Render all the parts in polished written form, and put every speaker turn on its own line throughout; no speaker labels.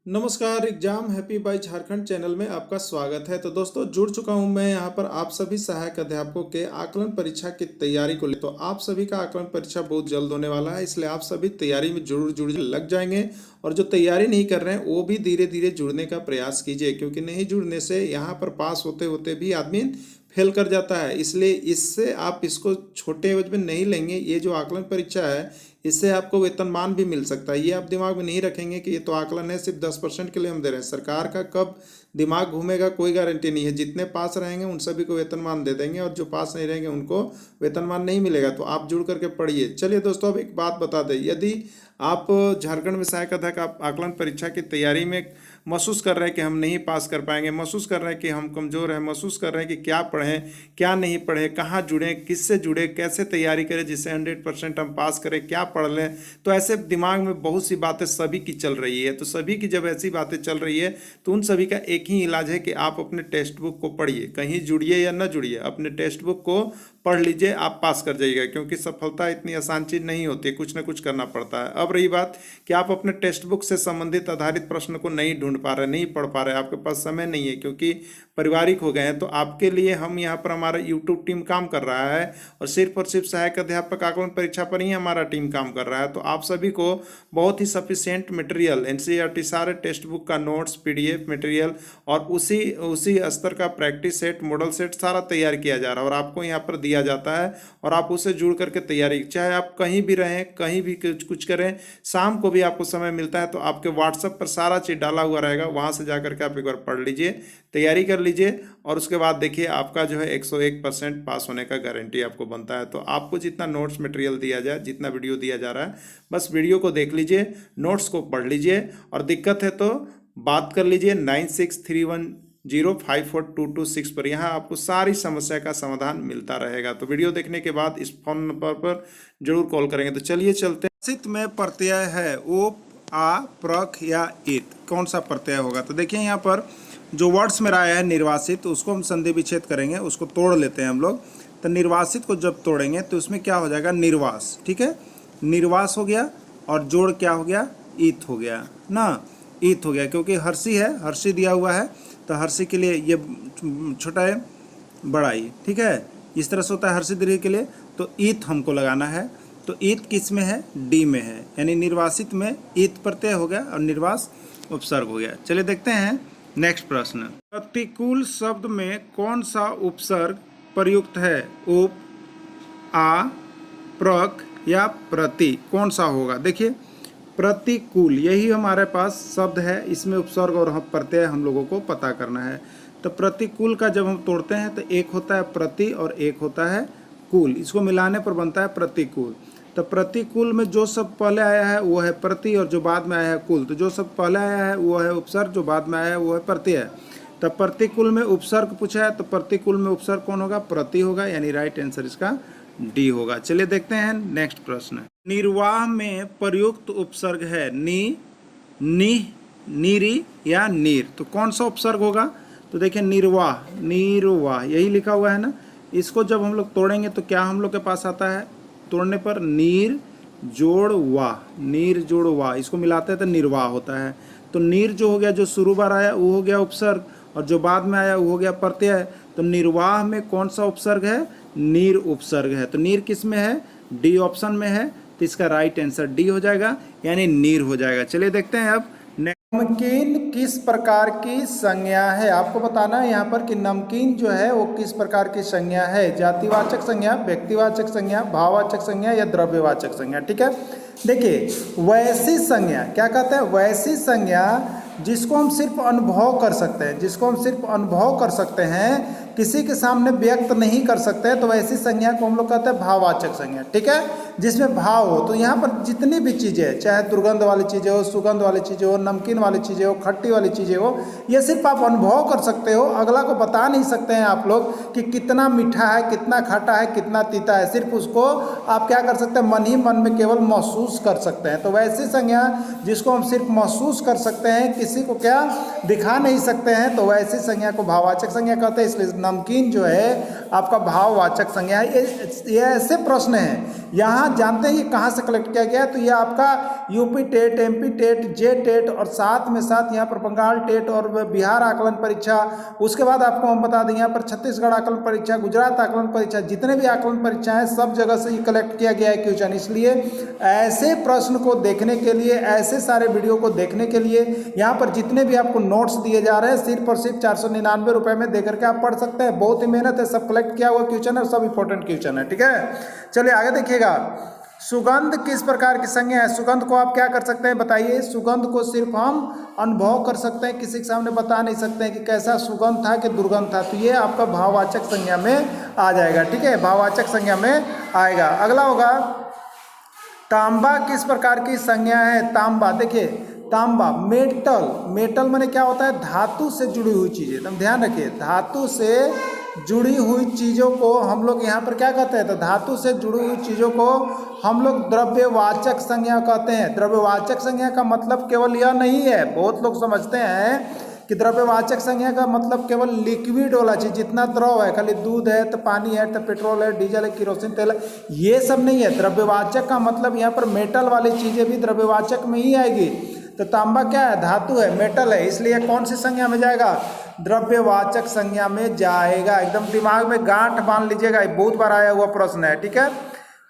नमस्कार। Exam happy by Jharkhand channel में आपका स्वागत है। तो दोस्तों, जुड़ चुका हूं मैं यहां पर आप सभी सहायक अध्यापकों के आकलन परीक्षा की तैयारी को ले। तो आप सभी का आकलन परीक्षा बहुत जल्द होने वाला है, इसलिए आप सभी तैयारी में जरूर जुड़ लग जाएंगे। और जो तैयारी नहीं कर रहे हैं वो भी धीरे धीरे जुड़ने का प्रयास कीजिए, क्योंकि नहीं जुड़ने से यहाँ पर पास होते होते भी आदमी फेल कर जाता है। इसलिए इससे आप इसको छोटे एवज में नहीं लेंगे। ये जो आकलन परीक्षा है इससे आपको वेतनमान भी मिल सकता है। ये आप दिमाग में नहीं रखेंगे कि ये तो आकलन है, सिर्फ 10% के लिए हम दे रहे हैं। सरकार का कब दिमाग घूमेगा कोई गारंटी नहीं है। जितने पास रहेंगे उन सभी को वेतनमान दे देंगे, और जो पास नहीं रहेंगे उनको वेतनमान नहीं मिलेगा। तो आप जुड़ करके पढ़िए। चलिए दोस्तों, अब एक बात बता दें, यदि आप झारखंड में सहायक अध्यापक आकलन परीक्षा की तैयारी में महसूस कर रहे हैं कि हम नहीं पास कर पाएंगे, महसूस कर रहे हैं कि हम कमज़ोर हैं, महसूस कर रहे हैं कि क्या पढ़ें क्या नहीं पढ़ें, कहाँ जुड़ें, किससे जुड़ें, कैसे तैयारी करें जिससे 100% हम पास करें, क्या पढ़ लें, तो ऐसे दिमाग में बहुत सी बातें सभी की चल रही है। तो सभी की जब ऐसी बातें चल रही है तो उन सभी का एक ही इलाज है कि आप अपने टेक्स्ट बुक को पढ़िए। कहीं जुड़िए या न जुड़िए, अपने टेक्स्ट बुक को पढ़ लीजिए, आप पास कर जाइएगा। क्योंकि सफलता इतनी आसान चीज़ नहीं होती है, कुछ ना कुछ करना पड़ता है। अब रही बात कि आप अपने टेक्स्ट बुक से संबंधित आधारित प्रश्न को नहीं ढूंढ पा रहे, नहीं पढ़ पा रहे, आपके पास समय नहीं है क्योंकि पारिवारिक हो गए हैं, तो आपके लिए हम यहाँ पर हमारा यूट्यूब टीम काम कर रहा है, और सिर्फ सहायक अध्यापक आकलन परीक्षा पर ही हमारा टीम काम कर रहा है। तो आप सभी को बहुत ही सफिशिएंट मटेरियल, एनसीईआरटी सारे टेक्स्ट बुक का नोट्स, पीडीएफ मटेरियल और उसी स्तर का प्रैक्टिस सेट, मॉडल सेट सारा तैयार किया जा रहा है और आपको यहाँ पर दिया जाता है। और आप उससे जुड़ करके तैयारी, चाहे आप कहीं भी रहें, कहीं भी कुछ करें, शाम को भी आपको समय मिलता है तो आपके व्हाट्सएप पर सारा चीज़ डाला हुआ रहेगा, वहाँ से जा करके आप एक बार पढ़ लीजिए, तैयारी कर लीजिए, और उसके बाद देखिए आपका जो है 101% पास होने का गारंटी आपको बनता है। तो आपको जितना नोट्स मटेरियल दिया जाए, जितना वीडियो दिया जा रहा है, बस वीडियो को देख लीजिए, नोट्स को पढ़ लीजिए, और दिक्कत है तो बात कर लीजिए 9631054226 पर। यहाँ आपको सारी समस्या का समाधान मिलता रहेगा। तो वीडियो देखने के बाद इस फोन नंबर पर जरूर कॉल करेंगे। तो चलिए चलते हैं। सित में प्रत्यय है उप, आ, प्रख या इत, कौन सा प्रत्यय होगा? तो देखिए यहाँ पर जो वर्ड्स मेरा आया है निर्वासित, तो उसको हम संधि विच्छेद करेंगे, उसको तोड़ लेते हैं हम लोग। तो निर्वासित को जब तोड़ेंगे तो उसमें क्या हो जाएगा? निर्वास। ठीक है, निर्वास हो गया, और जोड़ क्या हो गया? ईत हो गया ना, ईत हो गया, क्योंकि हर्षी है, हर्षी दिया हुआ है, तो हर्षी के लिए ये छोटा है, बड़ा ई। ठीक है, इस तरह से होता है हर्षी दीर्घ के लिए। तो ईत हमको लगाना है, तो ईत किस में है? डी में है, यानी निर्वासित में ईत प्रत्यय हो गया और निर्वास उपसर्ग हो गया। चलिए देखते हैं नेक्स्ट प्रश्न। प्रतिकूल शब्द में कौन सा उपसर्ग प्रयुक्त है? उप, आ, प्रक या प्रति, कौन सा होगा? देखिए प्रतिकूल, यही हमारे पास शब्द है, इसमें उपसर्ग और प्रत्यय हम लोगों को पता करना है। तो प्रतिकूल का जब हम तोड़ते हैं तो एक होता है प्रति और एक होता है कूल, इसको मिलाने पर बनता है प्रतिकूल। तो प्रतिकूल में जो शब्द पहले आया है वो है प्रति, और जो बाद में आया है कुल। तो जो शब्द पहले आया है वो है उपसर्ग, जो बाद में आया है वो है प्रत्यय। तो प्रतिकूल में उपसर्ग पूछा है, तो प्रतिकूल में उपसर्ग कौन होगा? प्रति होगा, यानी राइट आंसर इसका डी होगा। चलिए देखते हैं नेक्स्ट प्रश्न। निर्वाह में प्रयुक्त उपसर्ग है नि, नि, नीरी या नीर, तो कौन सा उपसर्ग होगा? तो देखिए निर्वाह, निर्वाह यही लिखा हुआ है ना। इसको जब हम लोग तोड़ेंगे तो क्या हम लोग के पास आता है? तोड़ने पर नीर जोड़ वाह, नीर जोड़ वाह, इसको मिलाते हैं तो निर्वाह होता है। तो नीर जो हो गया, जो शुरू बार आया वो हो गया उपसर्ग, और जो बाद में आया वो हो गया प्रत्यय। तो निर्वाह में कौन सा उपसर्ग है? नीर उपसर्ग है। तो नीर किस में है? डी ऑप्शन में है, तो इसका राइट आंसर डी हो जाएगा, यानी नीर हो जाएगा। चलिए देखते हैं अब। नमकीन किस प्रकार की संज्ञा है? आपको बताना है यहाँ पर कि नमकीन जो है वो किस प्रकार की संज्ञा है। जातिवाचक संज्ञा, व्यक्तिवाचक संज्ञा, भाववाचक संज्ञा या द्रव्यवाचक संज्ञा। ठीक है, देखिए वैसी संज्ञा, क्या कहते हैं? वैसी संज्ञा जिसको हम सिर्फ अनुभव कर सकते हैं, जिसको हम सिर्फ अनुभव कर सकते हैं, किसी के सामने व्यक्त नहीं कर सकते हैं, तो वैसी संज्ञा को हम लोग कहते हैं भाववाचक संज्ञा। ठीक है, जिसमें भाव हो। तो यहाँ पर जितनी भी चीज़ें, चाहे दुर्गंध वाली चीज़ें हो, सुगंध वाली चीज़ें हो, नमकीन वाली चीज़ें हो, खट्टी वाली चीज़ें हो, ये सिर्फ आप अनुभव कर सकते हो, अगला को बता नहीं सकते हैं आप लोग कि कितना मीठा है, कितना खट्टा है, कितना तीता है। सिर्फ उसको आप क्या कर सकते हैं? मन ही मन में केवल महसूस कर सकते हैं। तो वैसी संज्ञा जिसको हम सिर्फ महसूस कर सकते हैं, किसी को क्या दिखा नहीं सकते हैं, तो वैसी संज्ञा को भाववाचक संज्ञा कहते हैं। इसलिए नमकीन जो है आपका भाववाचक संज्ञा है। ये ऐसे प्रश्न हैं यहाँ जानते हैं ये कहाँ से कलेक्ट किया गया है, तो ये आपका यूपी टेट, एमपी टेट, जे टेट और साथ में साथ यहाँ पर बंगाल टेट और बिहार आकलन परीक्षा, उसके बाद आपको हम बता दें यहाँ पर छत्तीसगढ़ आकलन परीक्षा, गुजरात आकलन परीक्षा, जितने भी आकलन परीक्षा हैं सब जगह से ये कलेक्ट किया गया है क्वेश्चन। इसलिए ऐसे प्रश्न को देखने के लिए, ऐसे सारे वीडियो को देखने के लिए यहाँ पर जितने भी आपको नोट्स दिए जा रहे हैं सिर्फ और सिर्फ 499 रुपये में दे करके आप पढ़ सकते हैं। बहुत ही मेहनत है, सब कलेक्ट किया हुआ क्वेश्चन है, सब इंपॉर्टेंट क्वेश्चन है। ठीक है, चलिए आगे देखिएगा। सुगंध किस प्रकार की संज्ञा है? सुगंध को आप क्या कर सकते हैं बताइए? सुगंध को सिर्फ हम अनुभव कर सकते हैं, किसी के सामने बता नहीं सकते हैं कि कैसा सुगंध था कि दुर्गंध था, तो ये आपका भाववाचक संज्ञा में आ जाएगा। ठीक है, भाववाचक संज्ञा में आएगा। अगला होगा तांबा किस प्रकार की संज्ञा है? तांबा, देखिए तांबा मेटल, मेटल माने क्या होता है? धातु से जुड़ी हुई चीजें, तुम ध्यान रखिए, धातु से जुड़ी हुई चीज़ों को हम लोग यहाँ पर क्या कहते हैं? तो धातु से जुड़ी हुई चीज़ों को हम लोग द्रव्यवाचक संज्ञा कहते हैं। द्रव्यवाचक संज्ञा का मतलब केवल यह नहीं है, बहुत लोग समझते हैं कि द्रव्यवाचक संज्ञा का मतलब केवल लिक्विड वाला चीज़, जितना द्रव है, खाली दूध है तो पानी है तो पेट्रोल है, डीजल है, किरोसिन तेल है, ये सब नहीं है। द्रव्यवाचक का मतलब यहाँ पर मेटल वाली चीज़ें भी द्रव्यवाचक में ही आएगी। तो तांबा क्या है? धातु है, मेटल है, इसलिए कौन सी संज्ञा में जाएगा? द्रव्यवाचक संज्ञा में जाएगा। एकदम दिमाग में गांठ बांध लीजिएगा, बहुत बार आया हुआ प्रश्न है। ठीक है,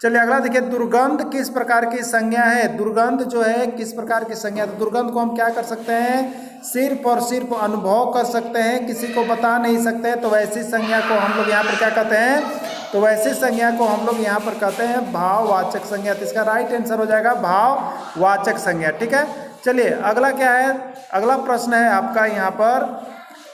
चलिए अगला देखिए, दुर्गंध किस प्रकार की संज्ञा है? दुर्गंध जो है किस प्रकार की संज्ञा है? तो दुर्गंध को हम क्या कर सकते हैं? सिर्फ और सिर्फ अनुभव कर सकते हैं, किसी को बता नहीं सकते। तो वैसी संज्ञा को हम लोग यहाँ पर क्या कहते हैं? तो वैसी संज्ञा को हम लोग यहाँ पर कहते हैं भाववाचक संज्ञा। तो इसका राइट आंसर हो जाएगा भाववाचक संज्ञा। ठीक है, चलिए अगला क्या है? अगला प्रश्न है आपका यहाँ पर,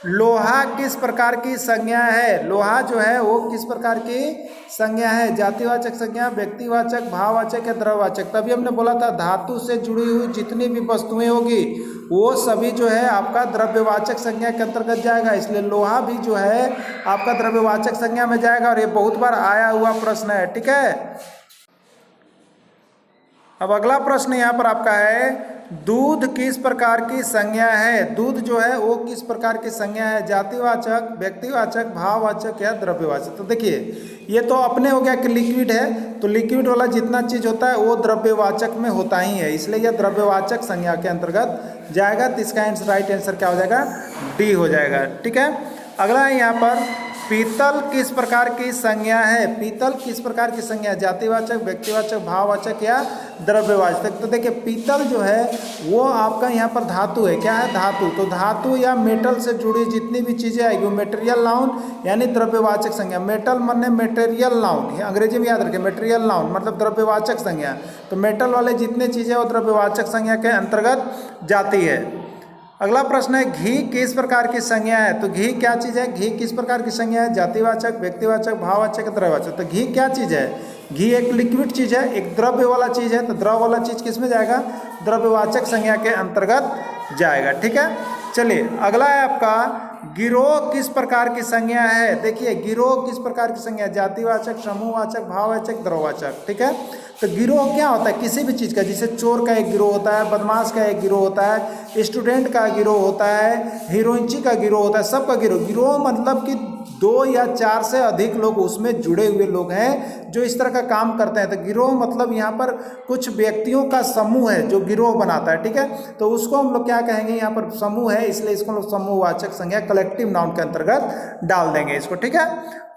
लोहा किस प्रकार की संज्ञा है? लोहा जो है वो किस प्रकार की संज्ञा है? जातिवाचक संज्ञा, व्यक्तिवाचक, भाववाचक या द्रव्यवाचक? तभी हमने बोला था धातु से जुड़ी हुई जितनी भी वस्तुएं होगी वो सभी जो है आपका द्रव्यवाचक संज्ञा के अंतर्गत जाएगा, इसलिए लोहा भी जो है आपका द्रव्यवाचक संज्ञा में जाएगा और ये बहुत बार आया हुआ प्रश्न है। ठीक है, अब अगला प्रश्न यहाँ पर आपका है, दूध किस प्रकार की संज्ञा है? दूध जो है वो किस प्रकार की संज्ञा है? जातिवाचक, व्यक्तिवाचक, भाववाचक या द्रव्यवाचक? तो देखिए ये तो अपने हो गया कि लिक्विड है, तो लिक्विड वाला जितना चीज होता है वो द्रव्यवाचक में होता ही है, इसलिए यह द्रव्यवाचक संज्ञा के अंतर्गत जाएगा। तो इसका राइट आंसर क्या हो जाएगा? डी हो जाएगा। ठीक है, अगला है यहाँ पर, पीतल किस प्रकार की संज्ञा है? पीतल किस प्रकार की संज्ञा? जातिवाचक, व्यक्तिवाचक, भाववाचक या द्रव्यवाचक? तो देखिए पीतल जो है वो आपका यहाँ पर धातु है। क्या है? धातु। तो धातु या मेटल से जुड़ी जितनी भी चीज़ें आएगी वो मेटेरियल नाउन यानी द्रव्यवाचक संज्ञा। मेटल माने मेटेरियल नाउन, अंग्रेजी में याद रखें, मेटेरियल नाउन मतलब द्रव्यवाचक संज्ञा। तो मेटल वाले जितने चीज़ें वो द्रव्यवाचक संज्ञा के अंतर्गत जाती है। अगला प्रश्न है, घी किस प्रकार की संज्ञा है? तो घी क्या चीज़ है? घी किस प्रकार की संज्ञा है? जातिवाचक, व्यक्तिवाचक, भाववाचक, द्रव्यवाचक? तो घी क्या चीज़ है? घी एक लिक्विड चीज़ है, एक द्रव्य वाला चीज़ है, तो द्रव वाला चीज़ किस में जाएगा? द्रव्यवाचक संज्ञा के अंतर्गत जाएगा। ठीक है, चलिए अगला है आपका, गिरोह किस प्रकार की संज्ञा है? देखिए गिरोह किस प्रकार की संज्ञा है? जातिवाचक, समूहवाचक, भाववाचक, द्रव्यवाचक। ठीक है, तो गिरोह क्या होता है? किसी भी चीज़ का, जैसे चोर का एक गिरोह होता है, बदमाश का एक गिरोह होता है, स्टूडेंट का गिरोह होता है, हीरोइनची का गिरोह होता है, सबका गिरोह। गिरोह मतलब कि 2 या 4 से अधिक लोग उसमें जुड़े हुए लोग हैं जो इस तरह का काम करते हैं। तो गिरोह मतलब यहाँ पर कुछ व्यक्तियों का समूह है जो गिरोह बनाता है। ठीक है, तो उसको हम लोग क्या कहेंगे? यहाँ पर समूह है, इसलिए इसको हम लोग समूहवाचक संज्ञा, कलेक्टिव नाउन के अंतर्गत डाल देंगे इसको। ठीक है,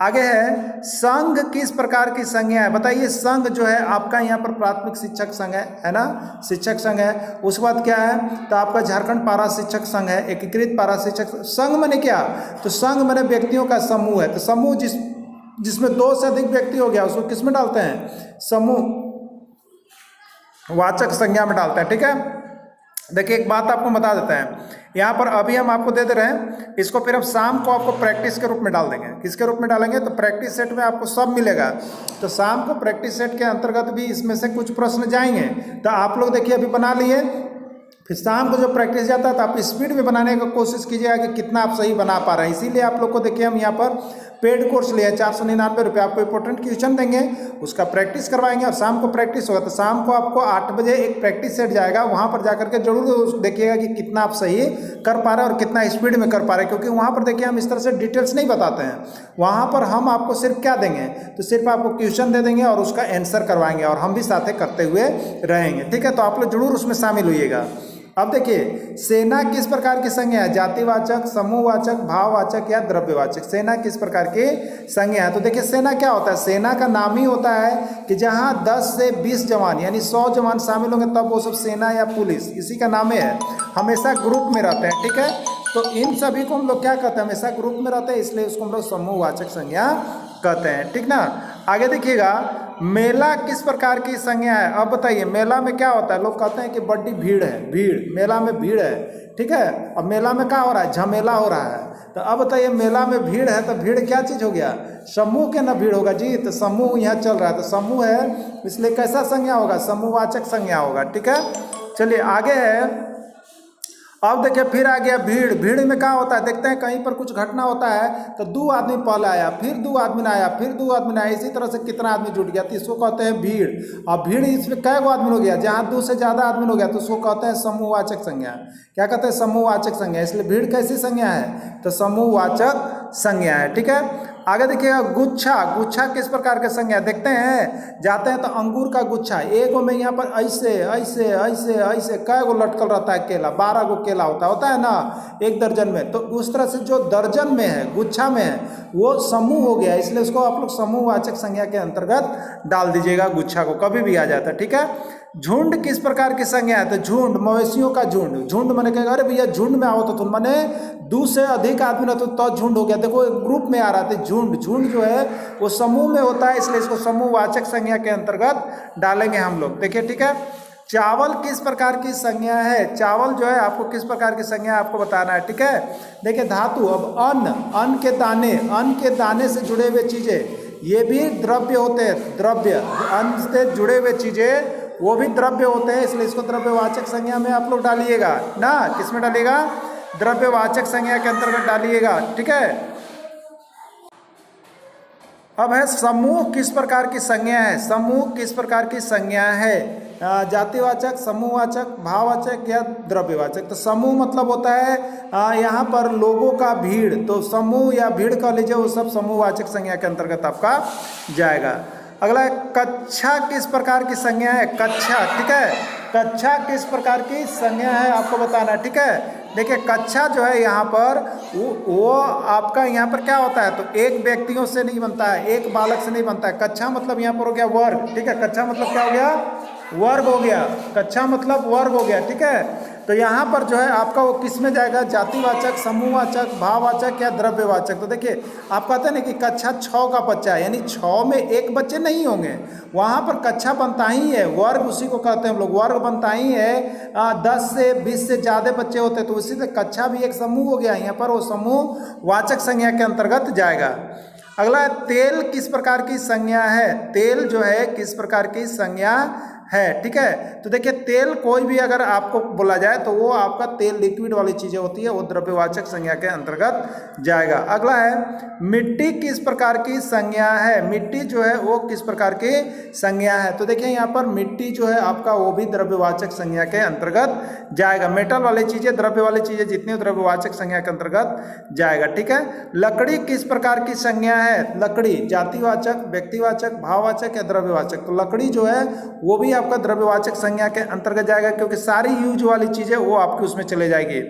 आगे है, संघ किस प्रकार की संज्ञा है? बताइए, संघ जो है आपका यहाँ पर प्राथमिक शिक्षक संघ है ना, शिक्षक संघ है। उसके बाद क्या है? तो आपका झारखंड पारा शिक्षक संघ है, एकीकृत पारा शिक्षक संघ। माने क्या? तो संघ माने व्यक्तियों का समूह है। तो समूह जिसमें 2 से अधिक व्यक्ति हो गया उसको किस में डालते हैं? समूह वाचक संज्ञा में डालते हैं। ठीक है, देखिए एक बात आपको बता देते हैं, यहाँ पर अभी हम आपको दे दे रहे हैं, इसको फिर हम शाम को आपको प्रैक्टिस के रूप में डाल देंगे। किसके रूप में डालेंगे? तो प्रैक्टिस सेट में आपको सब मिलेगा। तो शाम को प्रैक्टिस सेट के अंतर्गत भी इसमें से कुछ प्रश्न जाएंगे। तो आप लोग देखिए अभी बना लिए, फिर शाम को जो प्रैक्टिस जाता है तो आप स्पीड में बनाने की कोशिश कीजिएगा कि कितना आप सही बना पा रहे हैं। इसीलिए आप लोग को देखिए हम यहाँ पर पेड कोर्स लिया है 499 रुपये, आपको इंपॉर्टेंट क्वेश्चन देंगे, उसका प्रैक्टिस करवाएंगे और शाम को प्रैक्टिस होगा। तो शाम को आपको 8 बजे एक प्रैक्टिस सेट जाएगा, वहाँ पर जाकर के जरूर देखिएगा कि कितना आप सही कर पा रहे हैं और कितना स्पीड में कर पा रहे हैं, क्योंकि वहाँ पर देखिए हम इस तरह से डिटेल्स नहीं बताते हैं। वहाँ पर हम आपको सिर्फ क्या देंगे, तो सिर्फ आपको क्वेश्चन दे देंगे और उसका आंसर करवाएंगे और हम भी साथ करते हुए रहेंगे, ठीक है। तो आप लोग जरूर उसमें शामिल होइएगा। अब देखिए, सेना किस प्रकार की संज्ञा है, जातिवाचक, समूहवाचक, भाववाचक या द्रव्यवाचक। सेना किस प्रकार की संज्ञा है, तो देखिए सेना क्या होता है, सेना का नाम ही होता है कि जहां 10 से 20 जवान यानी 100 जवान शामिल होंगे तब वो सब सेना या पुलिस, इसी का नाम है। हमेशा ग्रुप में रहते हैं, ठीक है। तो इन सभी को हम लोग क्या कहते हैं, हमेशा ग्रुप में रहते हैं, इसलिए उसको हम लोग समूहवाचक संज्ञा कहते हैं, ठीक ना। आगे देखिएगा, मेला किस प्रकार की संज्ञा है। अब बताइए मेला में क्या होता है, लोग कहते हैं कि बड़ी भीड़ है, भीड़, मेला में भीड़ है, ठीक है। अब मेला में क्या हो रहा है, झमेला हो रहा है। तो अब बताइए मेला में भीड़ है, तो भीड़ क्या चीज़ हो गया, समूह के ना भीड़ होगा जी। तो समूह यहाँ चल रहा है, तो समूह है, इसलिए कैसा संज्ञा होगा, समूहवाचक संज्ञा होगा, ठीक है। चलिए आगे है, अब देखिए फिर आ गया भीड़। भीड़ में क्या होता है, देखते हैं कहीं पर कुछ घटना होता है तो 2 आदमी पहले आया, फिर 2 आदमी आया, फिर 2 आदमी आया, इसी तरह से कितना आदमी जुट गया, तो इसको कहते हैं भीड़। अब भीड़ इसमें कै गो आदमी हो गया, जहाँ 2 से ज़्यादा आदमी हो गया तो उसको कहते हैं समूहवाचक संज्ञा। क्या कहते हैं, समूहवाचक संज्ञा। इसलिए भीड़ कैसी संज्ञा है, तो समूहवाचक संज्ञा है, ठीक है। आगे देखिएगा, गुच्छा। गुच्छा किस प्रकार के संज्ञा, देखते हैं जाते हैं तो अंगूर का गुच्छा, एगो में यहाँ पर ऐसे ऐसे ऐसे ऐसे कै गो लटकल रहता है केला, 12 गो केला होता है ना एक दर्जन में। तो उस तरह से जो दर्जन में है, गुच्छा में है, वो समूह हो गया, इसलिए उसको आप लोग समूहवाचक संज्ञा के अंतर्गत डाल दीजिएगा, गुच्छा को कभी भी आ जाता है, ठीक है। झुंड किस प्रकार की संज्ञा है, तो झुंड, मवेशियों का झुंड। झुंड मैंने कहेगा अरे भैया झुंड में आओ तो तुम, मैंने 2 से अधिक आदमी ना तो झुंड हो गया, देखो एक ग्रुप में आ रहा था झुंड। झुंड जो है वो समूह में होता है, इसलिए इसको समूहवाचक संज्ञा के अंतर्गत डालेंगे हम लोग, देखिए, ठीक है। चावल किस प्रकार की संज्ञा है, चावल जो है आपको किस प्रकार की संज्ञा आपको बताना है, ठीक है। देखिए धातु, अब अन्न, अन्न के दाने, अन्न के दाने से जुड़े हुए चीजें ये भी द्रव्य होते हैं, द्रव्य, अन्न से जुड़े हुए चीजें वो भी द्रव्य होते हैं, इसलिए इसको द्रव्यवाचक संज्ञा में आप लोग डालिएगा ना। किस में डालिएगा, द्रव्यवाचक संज्ञा के अंतर्गत डालिएगा, ठीक है। अब है समूह किस प्रकार की संज्ञा है, समूह किस प्रकार की संज्ञा है, जातिवाचक, समूहवाचक, भाववाचक या द्रव्यवाचक। तो समूह मतलब होता है यहाँ पर लोगों का भीड़, तो समूह या भीड़ कह लीजिए, वो सब समूहवाचक संज्ञा के अंतर्गत आपका जाएगा। अगला है कक्षा किस प्रकार की संज्ञा है, कक्षा, ठीक है। कक्षा किस प्रकार की संज्ञा है आपको बताना, ठीक है। देखिए कक्षा जो है यहाँ पर वो आपका यहाँ पर क्या होता है, तो एक व्यक्तियों से नहीं बनता है, एक बालक से नहीं बनता है। कक्षा मतलब यहाँ पर हो गया वर्ग, ठीक है। कक्षा मतलब क्या हो गया, वर्ग हो गया, कक्षा मतलब वर्ग हो गया, ठीक है। तो यहाँ पर जो है आपका वो किस में जाएगा, जातिवाचक, समूहवाचक, भाववाचक या द्रव्यवाचक। तो देखिए आप कहते हैं ना कि कक्षा 6 का बच्चा है, यानी 6 में एक बच्चे नहीं होंगे, वहाँ पर कक्षा बनता ही है, वर्ग उसी को कहते हैं हम लोग, वर्ग बनता ही है। 10 से 20 से ज़्यादा बच्चे होते हैं, तो उसी से कक्षा भी एक समूह हो गया, यहाँ पर वो समूहवाचक संज्ञा के अंतर्गत जाएगा। अगला तेल किस प्रकार की संज्ञा है, तेल जो है किस प्रकार की संज्ञा है, ठीक है। तो देखिए तेल कोई भी अगर आपको बोला जाए तो वो आपका तेल लिक्विड वाली चीज़ें होती है, वो द्रव्यवाचक संज्ञा के अंतर्गत जाएगा। अगला है मिट्टी किस प्रकार की संज्ञा है, मिट्टी जो है वो किस प्रकार की संज्ञा है। तो देखिए यहाँ पर मिट्टी जो है आपका वो भी द्रव्यवाचक संज्ञा के अंतर्गत जाएगा। मेटल वाली चीज़ें, द्रव्य वाली चीज़ें जितनी द्रव्यवाचक संज्ञा के अंतर्गत जाएगा, ठीक है। लकड़ी किस प्रकार की संज्ञा है, लकड़ी जातिवाचक, व्यक्तिवाचक, भाववाचक या द्रव्यवाचक। तो लकड़ी जो है वो भी आपका द्रव्यवाचक संज्ञा के अंतर्गत जाएगा, क्योंकि सारी यूज वाली चीजें वो आपकी उसमें चले जाएगी।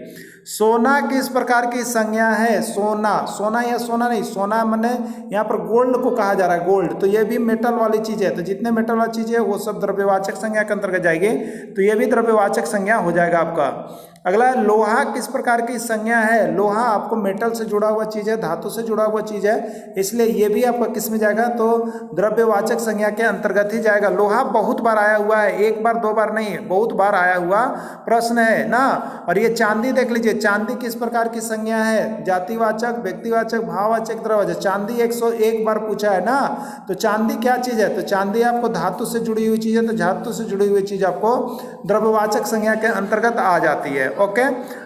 सोना किस प्रकार की संज्ञा है, सोना, सोना या सोना नहीं, सोना माने यहाँ पर गोल्ड को कहा जा रहा है, गोल्ड। तो ये भी मेटल वाली चीज है, तो जितने मेटल वाली चीजें वो सब द्रव्यवाचक संज्ञा के अंतर्गत जाएगी, तो ये भी द्रव्यवाचक संज्ञा हो जाएगा आपका। अगला है लोहा किस प्रकार की संज्ञा है, लोहा आपको मेटल से जुड़ा हुआ चीज है, धातु से जुड़ा हुआ चीज है, इसलिए ये भी आपका किस में जाएगा, तो द्रव्यवाचक संज्ञा के अंतर्गत ही जाएगा। लोहा बहुत बार आया हुआ है, एक बार दो बार नहीं, बहुत बार आया हुआ प्रश्न है ना। और ये चांदी देख लीजिए, चांदी किस प्रकार की संज्ञा है, जातिवाचक, व्यक्तिवाचक, भाववाचक, द्रव्यवाचक। चांदी 101 बार पूछा है ना। तो चांदी क्या चीज है, तो चांदी आपको धातु से जुड़ी हुई चीज है, तो धातु से जुड़ी हुई चीज आपको द्रव्यवाचक संज्ञा के अंतर्गत आ जाती है। ओके।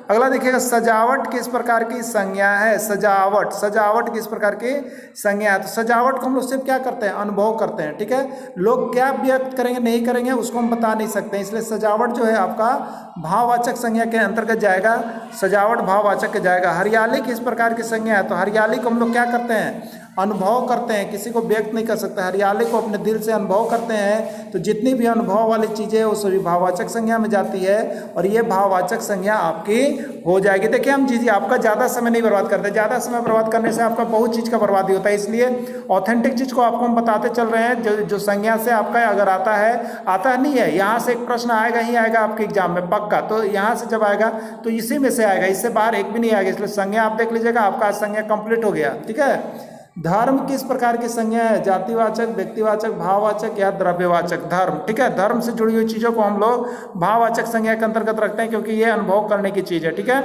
अगला देखिएगा, सजावट किस प्रकार की संज्ञा है? सजावट, सजावट किस प्रकार की संज्ञा है? तो सजावट को हम लोग सिर्फ क्या करते हैं? अनुभव करते हैं, ठीक है। लोग क्या व्यक्त करेंगे नहीं करेंगे उसको हम बता नहीं सकते, इसलिए सजावट जो है आपका भाववाचक संज्ञा के अंतर्गत जाएगा। सजावट भाववाचक के जाएगा। हरियाली किस प्रकार की संज्ञा है? तो हरियाली को हम लोग क्या करते हैं? अनुभव करते हैं, किसी को व्यक्त नहीं कर सकते। हरियाली को अपने दिल से अनुभव करते हैं, तो जितनी भी अनुभव वाली चीज़ें हैं वो सभी भाववाचक संज्ञा में जाती है और ये भाववाचक संज्ञा आपकी हो जाएगी। देखिए हम चीज़ें आपका ज़्यादा समय नहीं बर्बाद करते, ज़्यादा समय बर्बाद करने से आपका बहुत चीज़ का बर्बादी होता है, इसलिए ऑथेंटिक चीज़ को आपको हम बताते चल रहे हैं। जो संज्ञा से आपका अगर आता नहीं है, यहाँ से एक प्रश्न आएगा ही आएगा आपके एग्जाम में पक्का, तो यहाँ से जब आएगा तो इसी में से आएगा, इससे बाहर एक भी नहीं आएगा। इसलिए संज्ञा आप देख लीजिएगा, आपका संज्ञा कंप्लीट हो गया, ठीक है। धर्म किस प्रकार की संज्ञा है? जातिवाचक, व्यक्तिवाचक, भाववाचक या द्रव्यवाचक? धर्म, ठीक है। धर्म से जुड़ी हुई चीज़ों को हम लोग भाववाचक संज्ञा के अंतर्गत रखते हैं क्योंकि ये अनुभव करने की चीज़ है, ठीक है।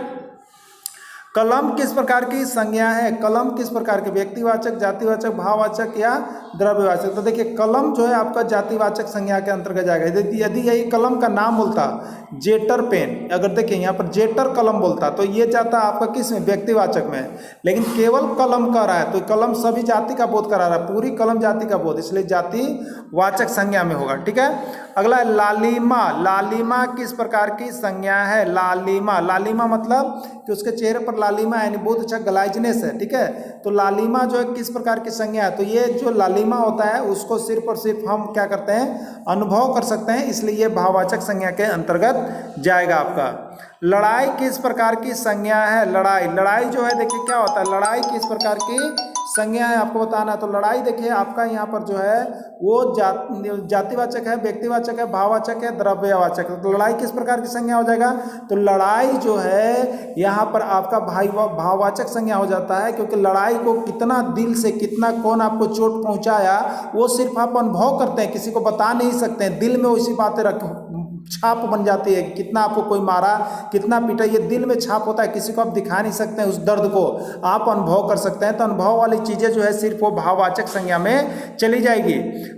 कलम किस प्रकार की संज्ञा है? कलम किस प्रकार के? व्यक्तिवाचक, जातिवाचक, भाववाचक या द्रव्यवाचक? तो देखिए कलम जो है आपका जातिवाचक संज्ञा के अंतर्गत जाएगा। यदि यही कलम का नाम बोलता जेटर पेन, अगर देखिए यहाँ पर जेटर कलम बोलता तो ये जाता आपका किस में? व्यक्तिवाचक में। लेकिन केवल कलम कह रहा है तो कलम सभी जाति का बोध करा रहा है, पूरी कलम जाति का बोध, इसलिए जातिवाचक संज्ञा में होगा, ठीक है। अगला है लालिमा। लालिमा किस प्रकार की संज्ञा है? लालिमा, लालिमा मतलब कि उसके चेहरे पर लालिमा यानी बहुत अच्छा ग्लाइजनेस है, ठीक है। तो लालिमा जो है किस प्रकार की संज्ञा है? तो ये जो लालिमा होता है उसको सिर्फ और सिर्फ हम क्या करते हैं? अनुभव कर सकते हैं, इसलिए ये भाववाचक संज्ञा के अंतर्गत जाएगा आपका। लड़ाई किस प्रकार की संज्ञा है? लड़ाई, लड़ाई जो है देखिए क्या होता है? लड़ाई किस प्रकार की संज्ञा है आपको बताना है। तो लड़ाई देखिए आपका यहाँ पर जो है वो जातिवाचक है, व्यक्तिवाचक है, भाववाचक है, द्रव्यवाचक है। तो लड़ाई किस प्रकार की संज्ञा हो जाएगा? तो लड़ाई जो है यहाँ पर आपका भाववाचक संज्ञा हो जाता है, क्योंकि लड़ाई को कितना दिल से, कितना कौन आपको चोट पहुँचाया वो सिर्फ आप अनुभव करते हैं, किसी को बता नहीं सकते हैं। दिल में उसी बातें छाप बन जाती है, कितना आपको कोई मारा, कितना पीटा, ये दिल में छाप होता है, किसी को आप दिखा नहीं सकते हैं, उस दर्द को आप अनुभव कर सकते हैं। तो अनुभव वाली चीज़ें जो है सिर्फ वो भाववाचक संज्ञा में चली जाएगी।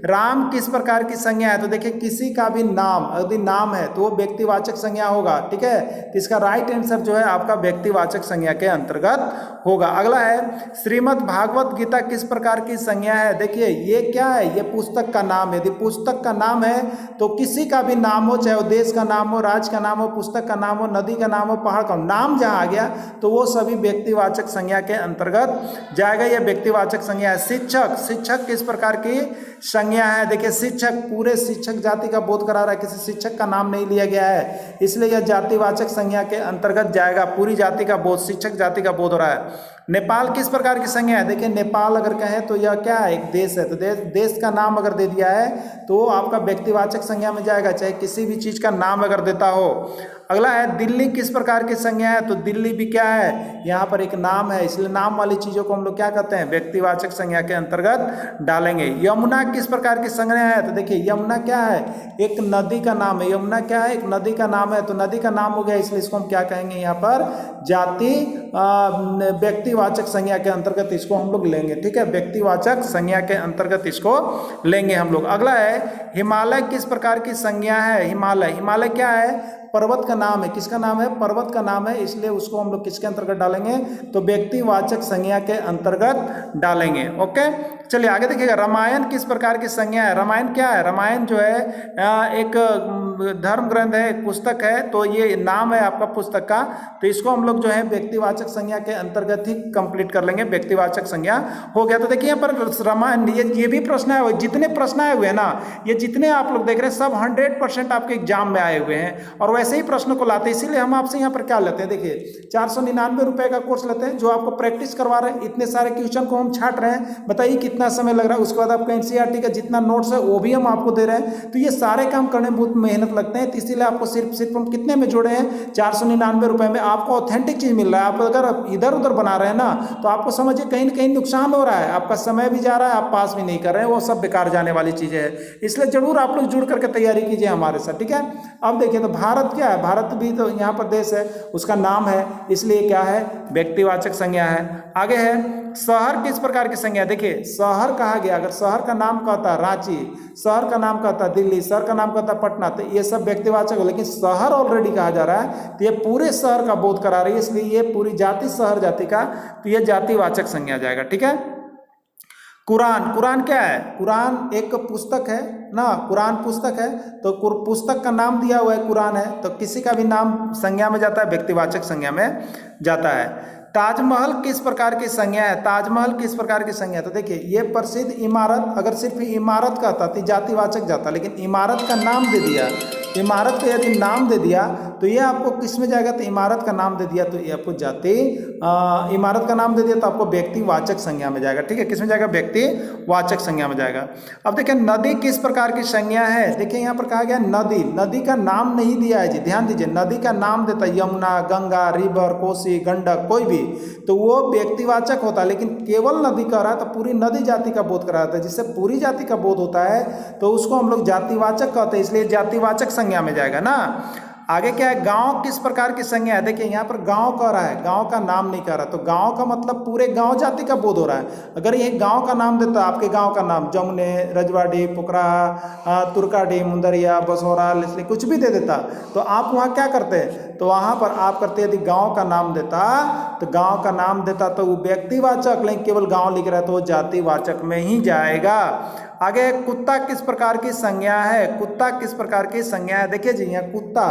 राम किस प्रकार की संज्ञा है? तो देखिए किसी का भी नाम यदि नाम है तो वो व्यक्तिवाचक संज्ञा होगा, ठीक है। तो इसका राइट आंसर जो है आपका व्यक्तिवाचक संज्ञा के अंतर्गत होगा। अगला है श्रीमद् भागवत गीता किस प्रकार की संज्ञा है? देखिए ये क्या है? ये पुस्तक का नाम है। यदि पुस्तक का नाम है तो किसी का भी नाम हो, चाहे वो देश का नाम हो, राज्य का नाम हो, पुस्तक का नाम हो, नदी का नाम हो, पहाड़ का नाम जहाँ आ गया तो वो सभी व्यक्तिवाचक संज्ञा के अंतर्गत जाएगा। यह व्यक्तिवाचक संज्ञा है। शिक्षक, शिक्षक किस प्रकार की संज्ञा है? देखिए शिक्षक, पूरे शिक्षक जाति का बोध करा रहा है, किसी शिक्षक का नाम नहीं लिया गया है, इसलिए यह जातिवाचक संज्ञा के अंतर्गत जाएगा। पूरी जाति का बोध, शिक्षक जाति का बोध हो रहा है। नेपाल किस प्रकार की संज्ञा है? देखिए नेपाल अगर कहें तो यह क्या है? एक देश है, तो देश का नाम अगर दे दिया है तो आपका व्यक्तिवाचक संज्ञा में जाएगा, चाहे किसी भी चीज़ का नाम अगर देता हो। अगला है दिल्ली किस प्रकार की संज्ञा है? तो दिल्ली भी क्या है? यहाँ पर एक नाम है, इसलिए नाम वाली चीज़ों को हम लोग क्या कहते हैं? व्यक्तिवाचक संज्ञा के अंतर्गत डालेंगे। यमुना किस प्रकार की संज्ञा है? तो देखिए यमुना क्या है? एक नदी का नाम है। यमुना क्या है? एक नदी का नाम है, तो नदी का नाम हो गया, इसलिए इसको हम क्या कहेंगे यहाँ पर? जाति व्यक्तिवाचक संज्ञा के अंतर्गत इसको हम लोग लेंगे, ठीक है। व्यक्तिवाचक संज्ञा के अंतर्गत इसको लेंगे हम लोग। अगला है हिमालय किस प्रकार की संज्ञा है? हिमालय, हिमालय क्या है? पर्वत का नाम है। किसका नाम है? पर्वत का नाम है, इसलिए उसको हम लोग किसके अंतर्गत डालेंगे? तो व्यक्तिवाचक संज्ञा के अंतर्गत डालेंगे। ओके, चलिए आगे देखिएगा। रामायण किस प्रकार की संज्ञा है? रामायण क्या है? रामायण जो है एक धर्म ग्रंथ है, एक पुस्तक है, तो ये नाम है आपका पुस्तक का, तो इसको हम लोग जो है व्यक्तिवाचक संज्ञा के अंतर्गत ही कंप्लीट कर लेंगे। व्यक्तिवाचक संज्ञा हो गया। तो देखिए यहाँ पर रामायण, ये भी प्रश्न आए हुए, जितने प्रश्न आए हुए हैं ना, ये जितने आप लोग देख रहे हैं सब 100% आपके एग्जाम में आए हुए हैं और वैसे ही प्रश्न को लाते हैं। इसीलिए हम आपसे यहाँ पर क्या लेते हैं? देखिए 499 रुपये का कोर्स लेते हैं जो आपको प्रैक्टिस करवा रहे हैं। इतने सारे क्वेश्चन को हम छाट रहे हैं, बताइए कितना समय लग रहा है। उसके बाद आपका एनसीईआरटी का जितना नोट्स है वो भी हम आपको दे रहे हैं। तो ये सारे काम करने में बहुत मेहनत लगते हैं, तो इसीलिए आपको सिर्फ हम कितने में जोड़े हैं? 499 रुपये में आपको ऑथेंटिक चीज़ मिल रहा है। आप अगर इधर उधर बना रहे हैं ना तो आपको समझिए कहीं ना कहीं नुकसान हो रहा है, आपका समय भी जा रहा है, आप पास भी नहीं कर रहे हैं, वो सब बेकार जाने वाली चीज़ें हैं। इसलिए जरूर आप लोग जुड़ करके तैयारी कीजिए हमारे साथ, ठीक है। अब देखिए तो भारत भारत क्या है, भारत भी तो यहाँ पर देश है, उसका नाम है, इसलिए क्या है, व्यक्तिवाचक संज्ञा है। आगे है शहर किस प्रकार की संज्ञा, देखिए शहर कहा गया, अगर शहर का नाम कहता रांची, शहर का नाम कहता दिल्ली, शहर का नाम कहता पटना, तो ये सब व्यक्तिवाचक हो, लेकिन शहर ऑलरेडी कहा जा रहा है तो ये पूरे शहर का बोध करा रही है, इसलिए ये पूरी जाति शहर जाति का, तो ये जातिवाचक संज्ञा जाएगा। ठीक है। कुरान, कुरान क्या है, कुरान एक पुस्तक है ना, कुरान पुस्तक है, तो पुस्तक का नाम दिया हुआ है कुरान है, तो किसी का भी नाम संज्ञा में जाता है, व्यक्तिवाचक संज्ञा में जाता है। ताजमहल किस प्रकार की संज्ञा है, ताजमहल किस प्रकार की संज्ञा, तो देखिए ये प्रसिद्ध इमारत, अगर सिर्फ इमारत कहता तो जातिवाचक जाता, लेकिन इमारत का नाम दे दिया, इमारत का यदि नाम दे दिया तो ये आपको किस में जाएगा, तो इमारत का नाम दे दिया तो ये आपको जाति, इमारत का नाम दे दिया तो आपको व्यक्तिवाचक संज्ञा में जाएगा। ठीक है, किस में जाएगा, व्यक्तिवाचक संज्ञा में जाएगा। अब देखिए नदी किस प्रकार की संज्ञा है, देखिए यहाँ पर कहा गया नदी, नदी का नाम नहीं दिया है जी, ध्यान दीजिए, नदी का नाम देता है यमुना, गंगा, रिवर, कोसी, गंडक, कोई भी, तो वो व्यक्तिवाचक होता है, लेकिन केवल नदी कह रहा है तो पूरी नदी जाति का बोध कराता है, जिससे पूरी जाति का बोध होता है तो उसको हम लोग जातिवाचक कहते हैं, इसलिए जातिवाचक संज्ञा में जाएगा ना। आगे क्या है, गांव किस प्रकार की संज्ञा है, देखिए यहाँ पर गांव कह रहा है, गांव का नाम नहीं कह रहा, तो गांव का मतलब पूरे गांव जाति का बोध हो रहा है। अगर ये गांव का नाम देता, आपके गांव का नाम जमुने, रजवाड़ी, पोखरा, तुर्काडी, मुंदरिया, बसौरा, इसलिए कुछ भी दे देता, तो आप वहाँ क्या करते, तो वहाँ पर आप करते, यदि गाँव का नाम देता तो गाँव का नाम देता तो वो व्यक्तिवाचक, लेकिन केवल गाँव लिख रहा है तो वो जातिवाचक में ही जाएगा। आगे कुत्ता किस प्रकार की संज्ञा है, कुत्ता किस प्रकार की संज्ञा है, देखिए जी यहाँ कुत्ता,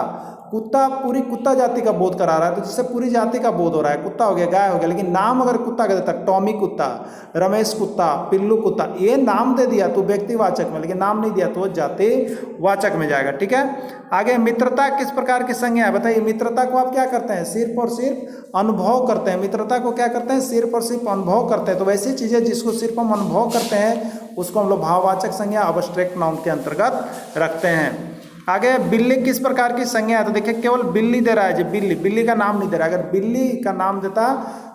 कुत्ता पूरी कुत्ता जाति का बोध करा रहा है, तो जिससे पूरी जाति का बोध हो रहा है, कुत्ता हो गया, गाय हो गया, लेकिन नाम अगर कुत्ता का देता, टॉमी कुत्ता, रमेश कुत्ता, पिल्लू कुत्ता, ये नाम दे दिया तो व्यक्तिवाचक में, लेकिन नाम नहीं दिया तो जातिवाचक में जाएगा। ठीक है। आगे मित्रता किस प्रकार की संज्ञा है, बताइए, मित्रता को आप क्या करते हैं, सिर्फ और सिर्फ अनुभव करते हैं, मित्रता को क्या करते हैं, सिर्फ और सिर्फ अनुभव करते हैं, तो वैसी चीजें जिसको सिर्फ हम अनुभव करते हैं उसको हम लोग भाववाचक संज्ञा, अब्स्ट्रैक्ट नाउन के अंतर्गत रखते हैं। आगे बिल्ली किस प्रकार की संज्ञा है, तो देखिए केवल बिल्ली दे रहा है जी, बिल्ली, बिल्ली का नाम नहीं दे रहा, अगर बिल्ली का नाम देता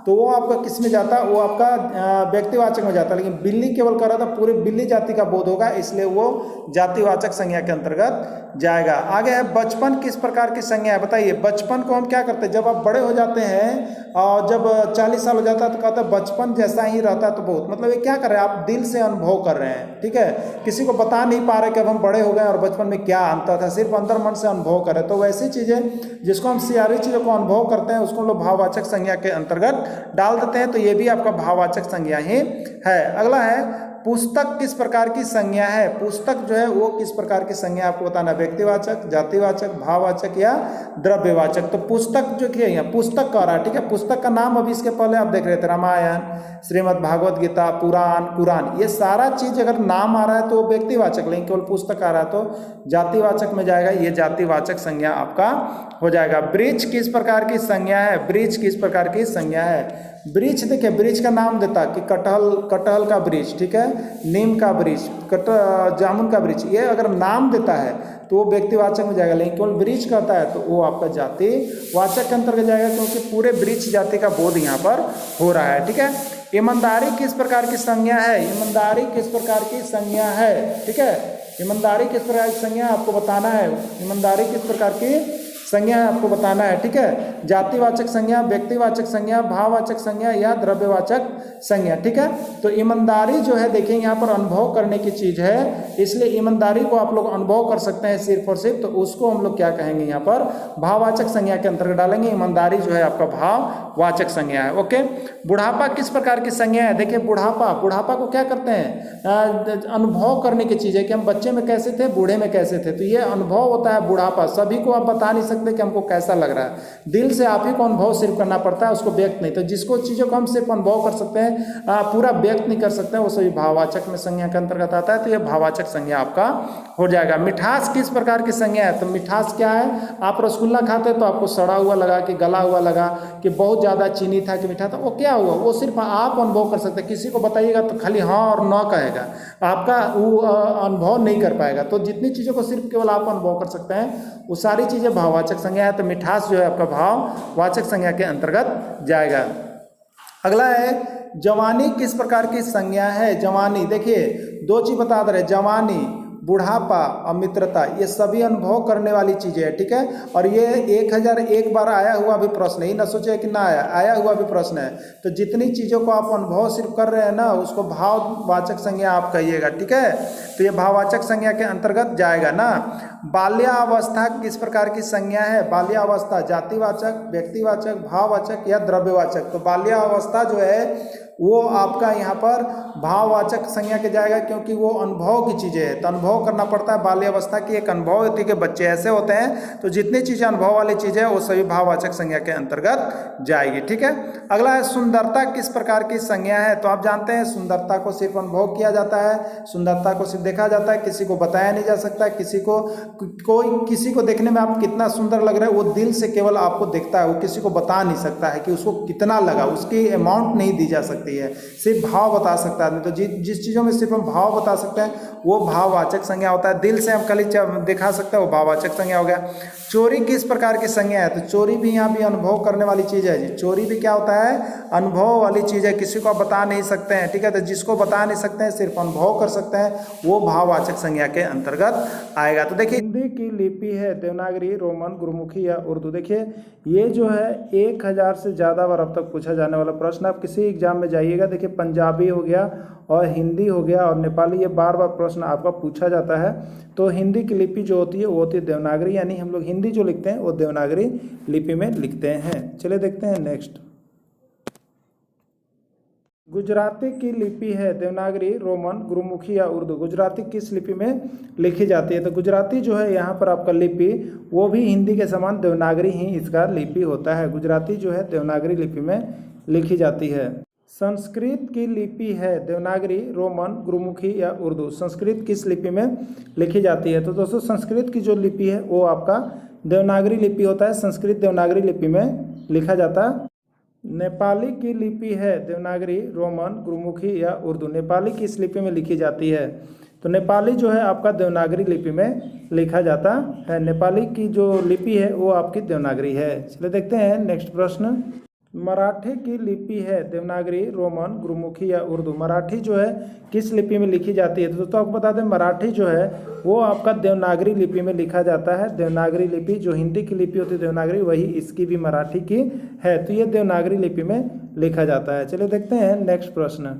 तो वो आपका किस में जाता, वो आपका व्यक्तिवाचक में जाता, लेकिन बिल्ली केवल कर रहा था, पूरे बिल्ली जाति का बोध होगा, इसलिए वो जातिवाचक संज्ञा के अंतर्गत जाएगा। आगे है बचपन किस प्रकार की संज्ञा है, बताइए, बचपन को हम क्या करते हैं, जब आप बड़े हो जाते हैं और जब 40 साल हो जाता है तो कहते हैं बचपन जैसा ही रहता है, तो बहुत मतलब ये क्या कर रहे हैं, आप दिल से अनुभव कर रहे हैं। ठीक है, किसी को बता नहीं पा रहे कि अब हम बड़े हो गए और बचपन में क्या अंतर था, सिर्फ अंदर मन से अनुभव कर रहे, तो वैसी चीजें जिसको हम सारी चीजों को अनुभव करते हैं उसको हम लोग भाववाचक संज्ञा के अंतर्गत डाल देते हैं, तो ये भी आपका भाववाचक संज्ञा ही है। अगला है पुस्तक किस प्रकार की संज्ञा है, पुस्तक जो है वो किस प्रकार की संज्ञा आपको बताना, व्यक्तिवाचक, जातिवाचक, भाववाचक या द्रव्यवाचक। तो पुस्तक जो कि है पुस्तक कह रहा है, ठीक है, पुस्तक का नाम अभी इसके पहले आप देख रहे थे, रामायण, श्रीमद् भागवत गीता, पुराण, कुरान, ये सारा चीज अगर नाम आ रहा है तो व्यक्तिवाचक, लेकिन केवल पुस्तक आ रहा है तो जातिवाचक में जाएगा, ये जातिवाचक संज्ञा आपका हो जाएगा। वृक्ष किस प्रकार की संज्ञा है, वृक्ष किस प्रकार की संज्ञा है, वृक्ष देखिए, वृक्ष का नाम देता कि कटहल का वृक्ष, ठीक है, नीम का वृक्ष, जामुन का वृक्ष, ये अगर नाम देता है तो वो व्यक्तिवाचक में जाएगा, लेकिन केवल वृक्ष कहता है तो वो आपका जातिवाचक के अंतर्गत जाएगा, क्योंकि पूरे वृक्ष जाति का बोध यहाँ पर हो रहा है। ठीक है। ईमानदारी किस प्रकार की संज्ञा है, ईमानदारी किस प्रकार की संज्ञा है, ठीक है, ईमानदारी किस प्रकार की संज्ञा आपको बताना है, ईमानदारी किस प्रकार की संज्ञा आपको बताना है। ठीक है, जातिवाचक संज्ञा, व्यक्तिवाचक संज्ञा, भाववाचक संज्ञा या द्रव्यवाचक संज्ञा। ठीक है, तो ईमानदारी जो है देखिए यहाँ पर अनुभव करने की चीज है, इसलिए ईमानदारी को आप लोग अनुभव कर सकते हैं सिर्फ और सिर्फ, तो उसको हम लोग क्या कहेंगे यहाँ पर भाववाचक संज्ञा के अंतर्गत डालेंगे। ईमानदारी जो है आपका भाववाचक संज्ञा है। ओके। बुढ़ापा किस प्रकार की संज्ञा है, देखिए बुढ़ापा को क्या करते हैं, अनुभव करने की चीज है कि हम बच्चे में कैसे थे, बूढ़े में कैसे थे, तो ये अनुभव होता है बुढ़ापा। सभी को आप बता नहीं सकते कि हमको कैसा लग रहा है, दिल से आप ही को अनुभव सिर्फ करना पड़ता है, उसको व्यक्त नहीं। तो जिसको चीजों को हम सिर्फ अनुभव कर सकते हैं, पूरा व्यक्त नहीं कर सकते हैं, वो सभी भाववाचक में संज्ञा के अंतर्गत आता है, तो ये भाववाचक संज्ञा आपका हो जाएगा। मिठास किस प्रकार की संज्ञा है, तो मिठास क्या है, आप रसगुल्ला खाते तो आपको सड़ा हुआ लगा कि गला हुआ लगा कि बहुत ज्यादा चीनी था कि मीठा था, वो क्या हुआ, वो सिर्फ आप अनुभव कर सकते हैं। किसी को बताइएगा तो खाली हाँ और न कहेगा, आपका वो अनुभव नहीं कर पाएगा। तो जितनी चीजों को सिर्फ केवल आप अनुभव कर सकते हैं वो सारी चीजें भाववाचक संज्ञा है, तो मिठास जो है आपका भाववाचक संज्ञा के अंतर्गत जाएगा। अगला है जवानी किस प्रकार की संज्ञा है, जवानी देखिए दो चीज बता दे रहे, जवानी बुढ़ापा, अमित्रता, ये सभी अनुभव करने वाली चीज़ें हैं, ठीक है। और ये 1001 बार आया हुआ भी प्रश्न है, ये ना सोचे कि ना आया हुआ भी प्रश्न है। तो जितनी चीज़ों को आप अनुभव सिर्फ कर रहे हैं ना, उसको भाववाचक संज्ञा आप कहिएगा, ठीक है। तो ये भाववाचक संज्ञा के अंतर्गत जाएगा ना। बाल्यावस्था किस प्रकार की संज्ञा है? बाल्यावस्था जातिवाचक, व्यक्तिवाचक, भाववाचक या द्रव्यवाचक। तो बाल्यावस्था जो है वो आपका यहाँ पर भाववाचक संज्ञा के जाएगा, क्योंकि वो अनुभव की चीज़ें हैं। तो अनुभव करना पड़ता है, बाल्यावस्था की एक अनुभव होती है कि बच्चे ऐसे होते हैं। तो जितनी चीज़ें अनुभव वाली चीज़ें वो सभी भाववाचक संज्ञा के अंतर्गत जाएगी, ठीक है। अगला है सुंदरता किस प्रकार की संज्ञा है? तो आप जानते हैं सुंदरता को सिर्फ अनुभव किया जाता है, सुंदरता को सिर्फ देखा जाता है, किसी को बताया नहीं जा सकता। किसी को देखने में आप कितना सुंदर लग रहा है वो दिल से केवल आपको देखता है, वो किसी को बता नहीं सकता है कि उसको कितना लगा, उसकी अमाउंट नहीं दी जा सकती है, सिर्फ भाव बता सकता है। तो जिस चीज़ों में सिर्फ हम भाव बता सकते हैं वो भाववाचक संज्ञा होता है। दिल से हम खाली दिखा सकते हैं वो भाववाचक संज्ञा हो गया। चोरी किस प्रकार की संज्ञा है? तो चोरी भी यहाँ भी अनुभव करने वाली चीज़ है जी। चोरी भी क्या होता है? अनुभव वाली चीज़ है, किसी को आप बता नहीं सकते हैं, ठीक है। तो जिसको बता नहीं सकते हैं, सिर्फ अनुभव कर सकते हैं, वो भाववाचक संज्ञा के अंतर्गत आएगा। तो देखिए हिंदी की लिपि है देवनागरी, रोमन, गुरुमुखी या उर्दू। देखिए ये जो है 1000 से ज़्यादा बार अब तक पूछा जाने वाला प्रश्न। आप किसी एग्जाम में जाइएगा, देखिए पंजाबी हो गया और हिंदी हो गया और नेपाली, ये बार बार प्रश्न आपका पूछा जाता है। तो हिंदी की लिपि जो होती है वो होती है देवनागरी, यानी हम लोग हिंदी जो लिखते हैं वो देवनागरी लिपि में लिखते हैं। चलिए देखते हैं नेक्स्ट। गुजराती की लिपि है देवनागरी, रोमन, गुरुमुखी या उर्दू। गुजराती किस लिपि में लिखी जाती है? तो गुजराती जो है यहाँ पर आपका लिपि वो भी हिंदी के समान देवनागरी ही इसका लिपि होता है। गुजराती जो है देवनागरी लिपि में लिखी जाती है। संस्कृत की लिपि है देवनागरी, रोमन, गुरुमुखी या उर्दू। संस्कृत किस लिपि में लिखी जाती है? तो दोस्तों संस्कृत की जो लिपि है वो आपका देवनागरी लिपि होता है, संस्कृत देवनागरी लिपि में लिखा जाता है। नेपाली की लिपि है देवनागरी, रोमन, गुरुमुखी या उर्दू। नेपाली किस लिपि में लिखी जाती है? तो नेपाली जो है आपका देवनागरी लिपि में लिखा जाता है। नेपाली की जो लिपि है वो आपकी देवनागरी है। चलिए देखते हैं नेक्स्ट प्रश्न। मराठी की लिपि है देवनागरी, रोमन, गुरुमुखी या उर्दू। मराठी जो है किस लिपि में लिखी जाती है? तो दोस्तों आपको बता दें मराठी जो है वो आपका देवनागरी लिपि में लिखा जाता है। देवनागरी लिपि जो हिंदी की लिपि होती है देवनागरी, वही इसकी भी मराठी की है। तो ये देवनागरी लिपि में लिखा जाता है। चलिए देखते हैं नेक्स्ट प्रश्न।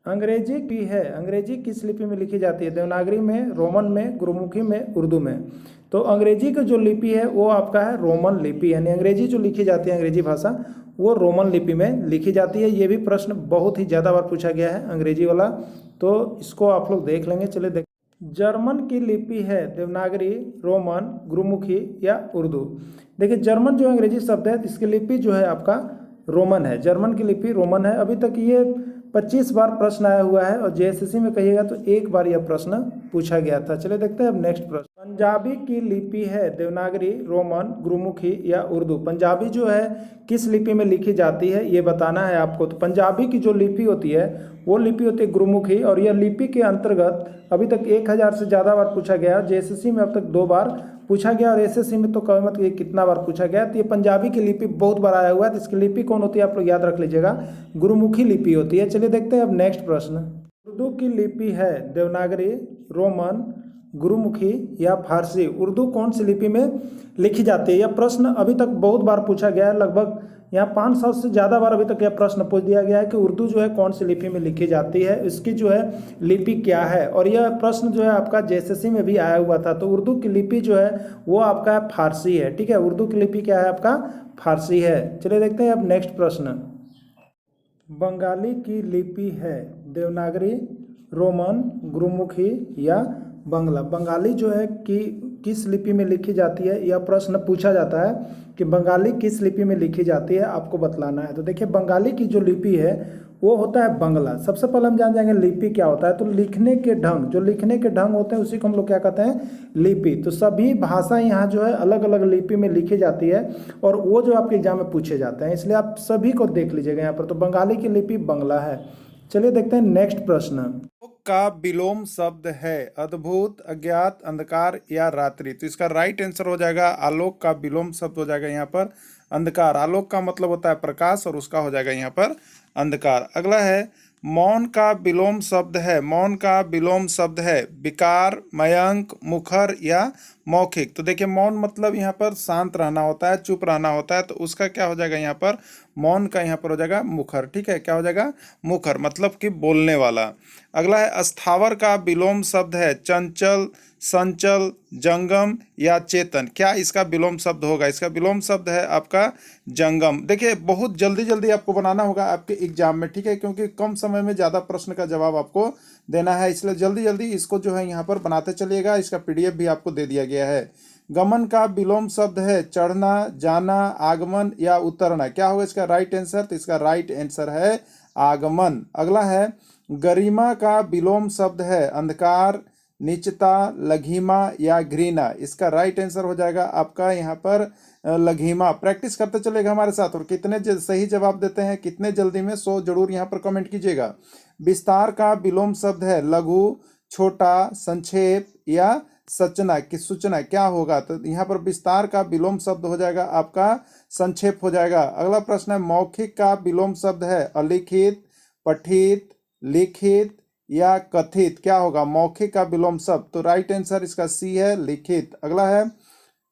अंग्रेजी की है, अंग्रेजी किस लिपि में लिखी जाती है? देवनागरी में, रोमन में, गुरुमुखी में, उर्दू में। तो अंग्रेजी की जो लिपि है वो आपका है रोमन लिपि, यानी अंग्रेजी जो लिखी जाती है अंग्रेजी भाषा वो रोमन लिपि में लिखी जाती है। ये भी प्रश्न बहुत ही ज़्यादा बार पूछा गया है अंग्रेजी वाला, तो इसको आप लोग देख लेंगे। चलिए देख। जर्मन की लिपि है देवनागरी, रोमन, गुरुमुखी या उर्दू। देखिए जर्मन जो अंग्रेजी शब्द है इसकी लिपि जो है आपका रोमन है। जर्मन की लिपि रोमन है। अभी तक ये 25 बार प्रश्न आया हुआ है और जेएसएससी में कहिएगा तो एक बार यह प्रश्न पूछा गया था। चलिए देखते हैं अब नेक्स्ट प्रश्न। पंजाबी की लिपि है देवनागरी, रोमन, गुरुमुखी या उर्दू। पंजाबी जो है किस लिपि में लिखी जाती है ये बताना है आपको। तो पंजाबी की जो लिपि होती है वो लिपि होती है गुरुमुखी, और यह लिपि के अंतर्गत अभी तक 1000 से ज़्यादा बार पूछा गया। जेएसएससी में अब तक 2 बार पूछा गया और एसएससी में तो कभी मत कितना बार पूछा गया। तो ये पंजाबी की लिपि बहुत बार आया हुआ है। तो इसकी लिपि कौन होती है आप लोग याद रख लीजिएगा, गुरुमुखी लिपि होती है। चलिए देखते हैं अब नेक्स्ट प्रश्न। उर्दू की लिपि है देवनागरी, रोमन, गुरुमुखी या फारसी। उर्दू कौन सी लिपि में लिखी जाती है? यह प्रश्न अभी तक बहुत बार पूछा गया है, लगभग यहाँ 500 से ज़्यादा बार अभी तक यह प्रश्न पूछ दिया गया है कि उर्दू जो है कौन सी लिपि में लिखी जाती है, इसकी जो है लिपि क्या है। और यह प्रश्न जो है आपका जेएसएससी में भी आया हुआ था। तो उर्दू की लिपि जो है वो आपका फारसी है, ठीक है। उर्दू की लिपि क्या है आपका? फारसी है। चलिए देखते हैं अब नेक्स्ट प्रश्न। बंगाली की लिपि है देवनागरी, रोमन, गुरुमुखी या बंगला। बंगाली जो है कि किस लिपि में लिखी जाती है यह प्रश्न पूछा जाता है कि बंगाली किस लिपि में लिखी जाती है, आपको बतलाना है। तो देखिए बंगाली की जो लिपि है वो होता है बंगला। सबसे पहले हम जान जाएंगे लिपि क्या होता है। तो लिखने के ढंग, जो लिखने के ढंग होते हैं उसी को हम लोग क्या कहते हैं? लिपि। तो सभी भाषा यहाँ जो है अलग अलग लिपि में लिखी जाती है और वो जो आपके एग्जाम में पूछे जाते हैं, इसलिए आप सभी को देख लीजिएगा यहाँ पर। तो बंगाली की लिपि बंगला है। चलिए देखते हैं नेक्स्ट प्रश्न। आलोक का विलोम शब्द है अद्भुत, अज्ञात, अंधकार या रात्रि। तो इसका राइट आंसर हो जाएगा आलोक का विलोम शब्द हो जाएगा यहाँ पर अंधकार। आलोक का मतलब होता है प्रकाश और उसका हो जाएगा यहाँ पर अंधकार। अगला है मौन का विलोम शब्द है, मौन का विलोम शब्द है विकार, मयंक, मुखर या मौखिक। तो देखिए मौन मतलब यहाँ पर शांत रहना होता है, चुप रहना होता है, तो उसका क्या हो जाएगा यहाँ पर, मौन का यहाँ पर हो जाएगा मुखर। ठीक है, क्या हो जाएगा, मुखर, मतलब कि बोलने वाला। अगला है स्थावर का विलोम शब्द है चंचल, संचल, जंगम या चेतन। क्या इसका विलोम शब्द होगा, इसका विलोम शब्द है आपका जंगम। देखिए बहुत जल्दी जल्दी आपको बनाना होगा आपके एग्जाम में, ठीक है, क्योंकि कम समय में ज़्यादा प्रश्न का जवाब आपको देना है, इसलिए जल्दी जल्दी इसको जो है यहाँ पर बनाते चलिएगा। इसका पीडीएफ भी आपको दे दिया गया है। गमन का विलोम शब्द है चढ़ना, जाना, आगमन या उतरना। क्या होगा इसका राइट आंसर, तो इसका राइट आंसर है आगमन। अगला है गरिमा का विलोम शब्द है अंधकार, नीचता, लघिमा या घृणा। इसका राइट आंसर हो जाएगा आपका यहाँ पर लघिमा। प्रैक्टिस करते चलेगा हमारे साथ, और कितने सही जवाब देते हैं कितने जल्दी में, सो जरूर यहाँ पर कमेंट कीजिएगा। विस्तार का विलोम शब्द है लघु, छोटा, संक्षेप या सचना की सूचना। क्या होगा, तो यहाँ पर विस्तार का विलोम शब्द हो जाएगा आपका संक्षेप हो जाएगा। अगला प्रश्न है मौखिक का विलोम शब्द है अलिखित, पठित, लिखित या कथित। क्या होगा मौखिक का विलोम शब्द, तो राइट आंसर इसका सी है लिखित। अगला है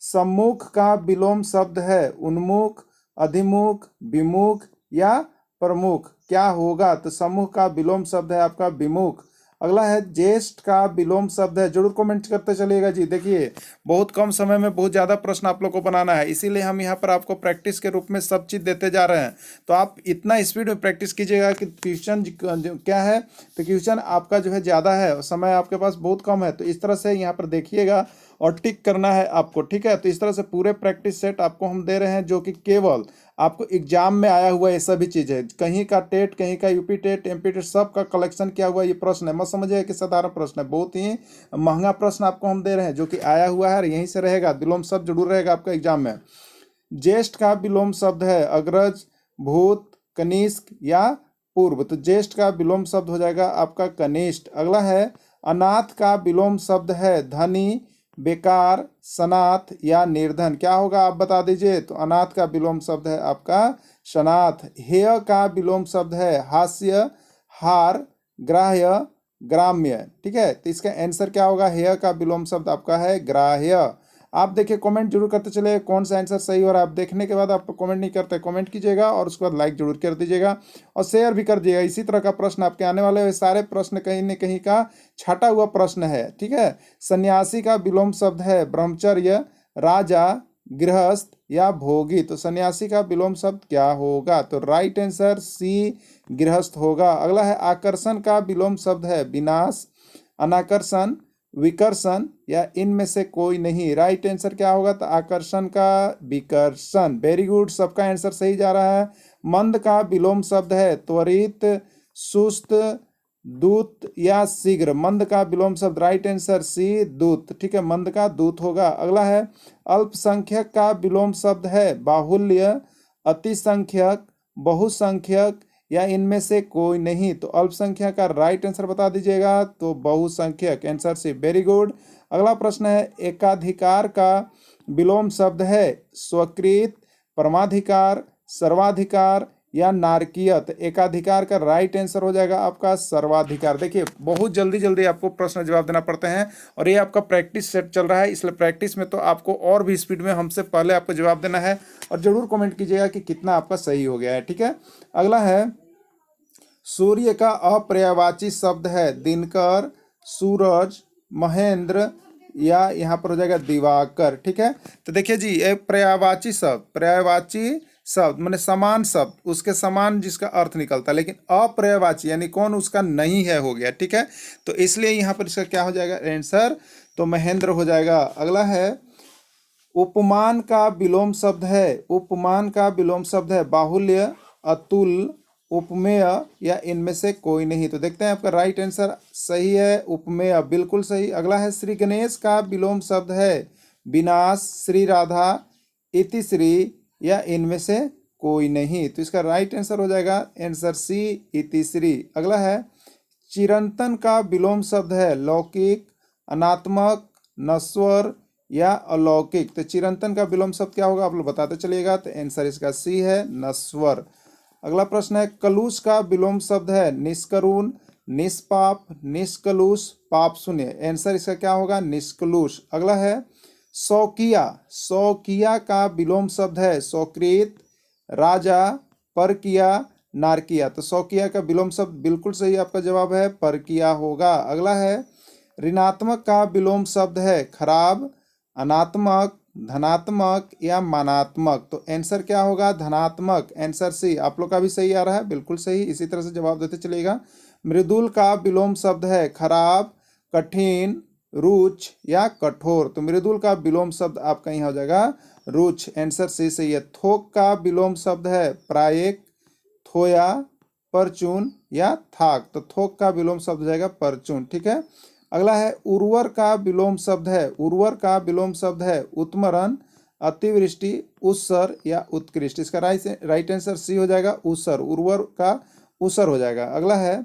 सम्मुख का विलोम शब्द है उन्मुख, अधिमुख, विमुख या प्रमुख। क्या होगा, तो समूह का विलोम शब्द है आपका विमुख। अगला है ज्येष्ठ का विलोम शब्द है, जरूर कमेंट करते चलिएगा जी। देखिए बहुत कम समय में बहुत ज़्यादा प्रश्न आप लोग को बनाना है, इसीलिए हम यहाँ पर आपको प्रैक्टिस के रूप में सब चीज़ देते जा रहे हैं। तो आप इतना स्पीड में प्रैक्टिस कीजिएगा कि क्वेश्चन क्या है, तो क्वेश्चन आपका जो है ज़्यादा है, समय आपके पास बहुत कम है, तो इस तरह से यहाँ पर देखिएगा और टिक करना है आपको, ठीक है। तो इस तरह से पूरे प्रैक्टिस सेट आपको हम दे रहे हैं, जो कि केवल आपको एग्जाम में आया हुआ ये सभी चीज़ है। कहीं का टेट, कहीं का यूपी टेट, एमपी टेट, सब का कलेक्शन किया हुआ ये प्रश्न है। मत समझिए कि साधारण प्रश्न है, बहुत ही महंगा प्रश्न आपको हम दे रहे हैं, जो कि आया हुआ है, यहीं से रहेगा। विलोम शब्द जरूर रहेगा आपका एग्जाम में। ज्येष्ठ का विलोम शब्द है अग्रज, भूत, कनिष्क या पूर्व। तो ज्येष्ठ का विलोम शब्द हो जाएगा आपका कनिष्ठ। अगला है अनाथ का विलोम शब्द है धनी, बेकार, सनाथ या निर्धन। क्या होगा आप बता दीजिए, तो अनाथ का विलोम शब्द है आपका सनाथ। हेय का विलोम शब्द है हास्य, हार, ग्राह्य, ग्राम्य। ठीक है, तो इसका आंसर क्या होगा, हेय का विलोम शब्द आपका है ग्राह्य। आप देखिए कमेंट जरूर करते चले कौन सा आंसर सही हो रहा है। आप देखने के बाद आप कमेंट नहीं करते, कमेंट कीजिएगा और उसके बाद लाइक जरूर कर दीजिएगा और शेयर भी कर दीजिएगा। इसी तरह का प्रश्न आपके आने वाले हुए सारे प्रश्न कहीं न कहीं का छाटा हुआ प्रश्न है, ठीक है। सन्यासी का विलोम शब्द है ब्रह्मचर्य, राजा, गृहस्थ या भोगी। तो सन्यासी का विलोम शब्द क्या होगा, तो राइट आंसर सी गृहस्थ होगा। अगला है आकर्षण का विलोम शब्द है विनाश, अनाकर्षण, विकर्षण या इनमें से कोई नहीं। राइट आंसर क्या होगा, तो आकर्षण का विकर्षण। वेरी गुड, सबका आंसर सही जा रहा है। मंद का विलोम शब्द है त्वरित, सुस्त, दूत या शीघ्र। मंद का विलोम शब्द राइट आंसर सी दूत, ठीक है, मंद का दूत होगा। अगला है अल्पसंख्यक का विलोम शब्द है बाहुल्य, अतिसंख्यक, बहुसंख्यक या इनमें से कोई नहीं। तो अल्पसंख्यक का राइट आंसर बता दीजिएगा, तो बहुसंख्यक, आंसर सी। Very good. अगला प्रश्न है एकाधिकार का विलोम शब्द है स्वकृत, परमाधिकार, सर्वाधिकार या नारकीयत। एकाधिकार का राइट आंसर हो जाएगा आपका सर्वाधिकार। देखिए बहुत जल्दी जल्दी आपको प्रश्न जवाब देना पड़ते हैं, और ये आपका प्रैक्टिस सेट चल रहा है, इसलिए प्रैक्टिस में तो आपको और भी स्पीड में हमसे पहले आपको जवाब देना है, और जरूर कमेंट कीजिएगा कि कितना आपका सही हो गया है, ठीक है। अगला है सूर्य का अपर्यायवाची शब्द है दिनकर, सूरज, महेंद्र या यहाँ पर हो जाएगा दिवाकर, ठीक है। तो देखिए जी एक पर्यायवाची शब्द, पर्यायवाची शब्द माने समान शब्द, उसके समान जिसका अर्थ निकलता है, लेकिन अपर्यायवाची यानी कौन उसका नहीं है हो गया, ठीक है। तो इसलिए यहाँ पर इसका क्या हो जाएगा आंसर, तो महेंद्र हो जाएगा। अगला है उपमान का विलोम शब्द है, उपमान का विलोम शब्द है बाहुल्य, अतुल, उपमेय या इनमें से कोई नहीं। तो देखते हैं आपका राइट आंसर सही है उपमेय, बिल्कुल सही। अगला है श्री गणेश का विलोम शब्द है विनाश, श्री राधा, इतिश्री या इनमें से कोई नहीं। तो इसका राइट आंसर हो जाएगा आंसर सी इतिश्री। अगला है चिरंतन का विलोम शब्द है लौकिक, अनात्मक, नश्वर या अलौकिक। तो चिरंतन का विलोम शब्द क्या होगा आप लोग बताते चलिएगा, तो आंसर इसका सी है नश्वर। अगला प्रश्न है कलुष का विलोम शब्द है निष्करुण, निष्पाप, निष्कलुष, पाप शून्य। आंसर इसका क्या होगा? निष्कलुष। अगला है शौकिया, शौकिया का विलोम शब्द है स्वकृत, राजा, परकिया, नारकिया। तो शौकिया का विलोम शब्द बिल्कुल सही आपका जवाब है परकिया होगा। अगला है ऋणात्मक का विलोम शब्द है खराब, अनात्मक, धनात्मक या मानात्मक। तो आंसर क्या होगा? धनात्मक। Answer C. आप लोग का भी सही आ रहा है, बिल्कुल सही। इसी तरह से जवाब देते चलेगा। मृदुल का विलोम शब्द है खराब, कठिन, रुच या कठोर। तो मृदुल का विलोम शब्द आपका यहाँ हो जाएगा रुच। आंसर सी सही है। थोक का विलोम शब्द है प्रायिक, थोया, परचून या थाक। तो थोक का विलोम शब्द हो जाएगा परचून। ठीक है। अगला है उर्वर का विलोम शब्द है, उर्वर का विलोम शब्द है उत्मरण, अतिवृष्टि, उत्सर या उत्कृष्ट। इसका राइट आंसर सी हो जाएगा उत्सर। उर्वर का उत्सर हो जाएगा। अगला है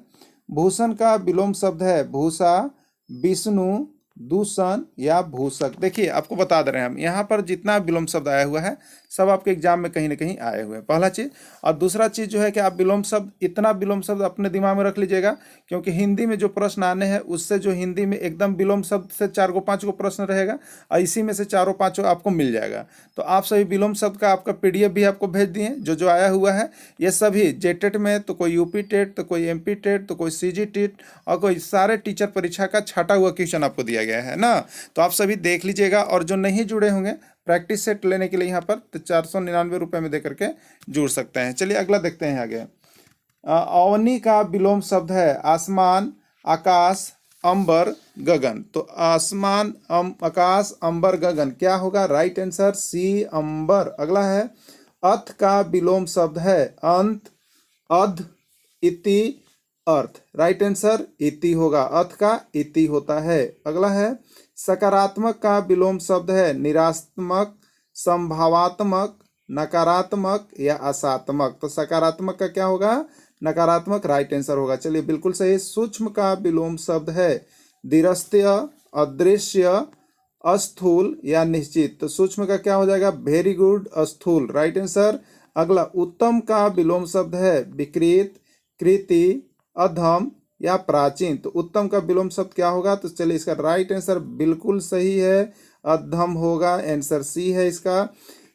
भूषण का विलोम शब्द है भूषा, विष्णु, दूषण या भूषक। देखिए आपको बता दे रहे हैं हम यहाँ पर जितना विलोम शब्द आया हुआ है सब आपके एग्जाम में कहीं ना कहीं आए हुए हैं, पहला चीज। और दूसरा चीज जो है कि आप विलोम शब्द, इतना विलोम शब्द अपने दिमाग में रख लीजिएगा, क्योंकि हिंदी में जो प्रश्न आने हैं उससे जो हिंदी में एकदम विलोम शब्द से 4-5 प्रश्न रहेगा और इसी में से 4-5 आपको मिल जाएगा। तो आप सभी विलोम शब्द का आपका PDF भी आपको भेज दिए जो जो आया हुआ है। ये सभी जेटेट में तो कोई यूपी टेट, तो कोई MP टेट, तो कोई CG टेट और कोई सारे टीचर परीक्षा का छाटा हुआ क्वेश्चन आपको दिया गया है ना। तो आप सभी देख लीजिएगा। और जो नहीं जुड़े होंगे प्रैक्टिस सेट लेने के लिए यहाँ पर तो 499 रुपये में दे करके जुड़ सकते हैं। चलिए अगला देखते हैं आगे। अवनी का विलोम शब्द है आसमान, आकाश, अंबर, गगन। तो आसमान, आकाश, अंबर, गगन क्या होगा? राइट आंसर सी अंबर। अगला है अथ का विलोम शब्द है अंत, अध, इति, अर्थ। राइट आंसर इति होगा। अथ का इति होता है। अगला है सकारात्मक का विलोम शब्द है निराशात्मक, संभावात्मक, नकारात्मक या आशात्मक। तो सकारात्मक का क्या होगा? नकारात्मक। राइट आंसर होगा। चलिए बिल्कुल सही। सूक्ष्म का विलोम शब्द है दृश्य, अदृश्य, अस्थूल या निश्चित। तो सूक्ष्म का क्या हो जाएगा? वेरी गुड, अस्थूल। Right answer. अगला उत्तम का विलोम शब्द है विकृत, कृति, अधम या प्राचीन। तो उत्तम का विलोम शब्द क्या होगा? तो चलिए इसका राइट आंसर बिल्कुल सही है, अधम होगा। आंसर सी है इसका।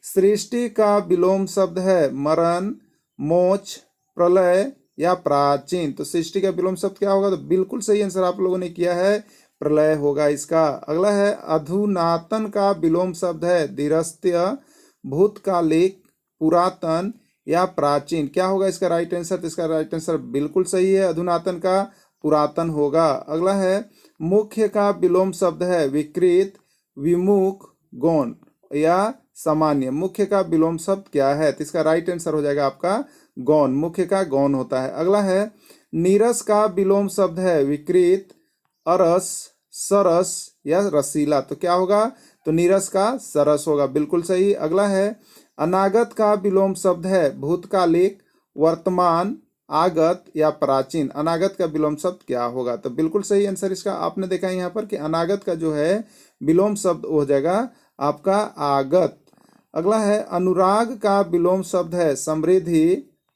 सृष्टि का विलोम शब्द है मरण, मोक्ष, प्रलय या प्राचीन। तो सृष्टि का विलोम शब्द क्या होगा? तो बिल्कुल सही आंसर आप लोगों ने किया है, प्रलय होगा इसका। अगला है अधुनातन का विलोम शब्द है धीरस्थ्य, भूतकालिक, पुरातन या प्राचीन। क्या होगा इसका राइट आंसर? तो इसका राइट आंसर बिल्कुल सही है, अधुनातन का पुरातन होगा। अगला है मुख्य का विलोम शब्द है विकृत, विमुख, गौण या सामान्य। मुख्य का विलोम शब्द क्या है? तो इसका राइट आंसर हो जाएगा आपका गौण। मुख्य का गौण होता है। अगला है नीरस का विलोम शब्द है विकृत, अरस, सरस या रसीला। तो क्या होगा? तो नीरस का सरस होगा। बिल्कुल सही। अगला है अनागत का विलोम शब्द है भूतकालिक, वर्तमान, आगत या प्राचीन। अनागत का विलोम शब्द क्या होगा? तो बिल्कुल सही आंसर इसका आपने देखा है यहाँ पर कि अनागत का जो है विलोम शब्द हो जाएगा आपका आगत। अगला है अनुराग का विलोम शब्द है समृद्धि,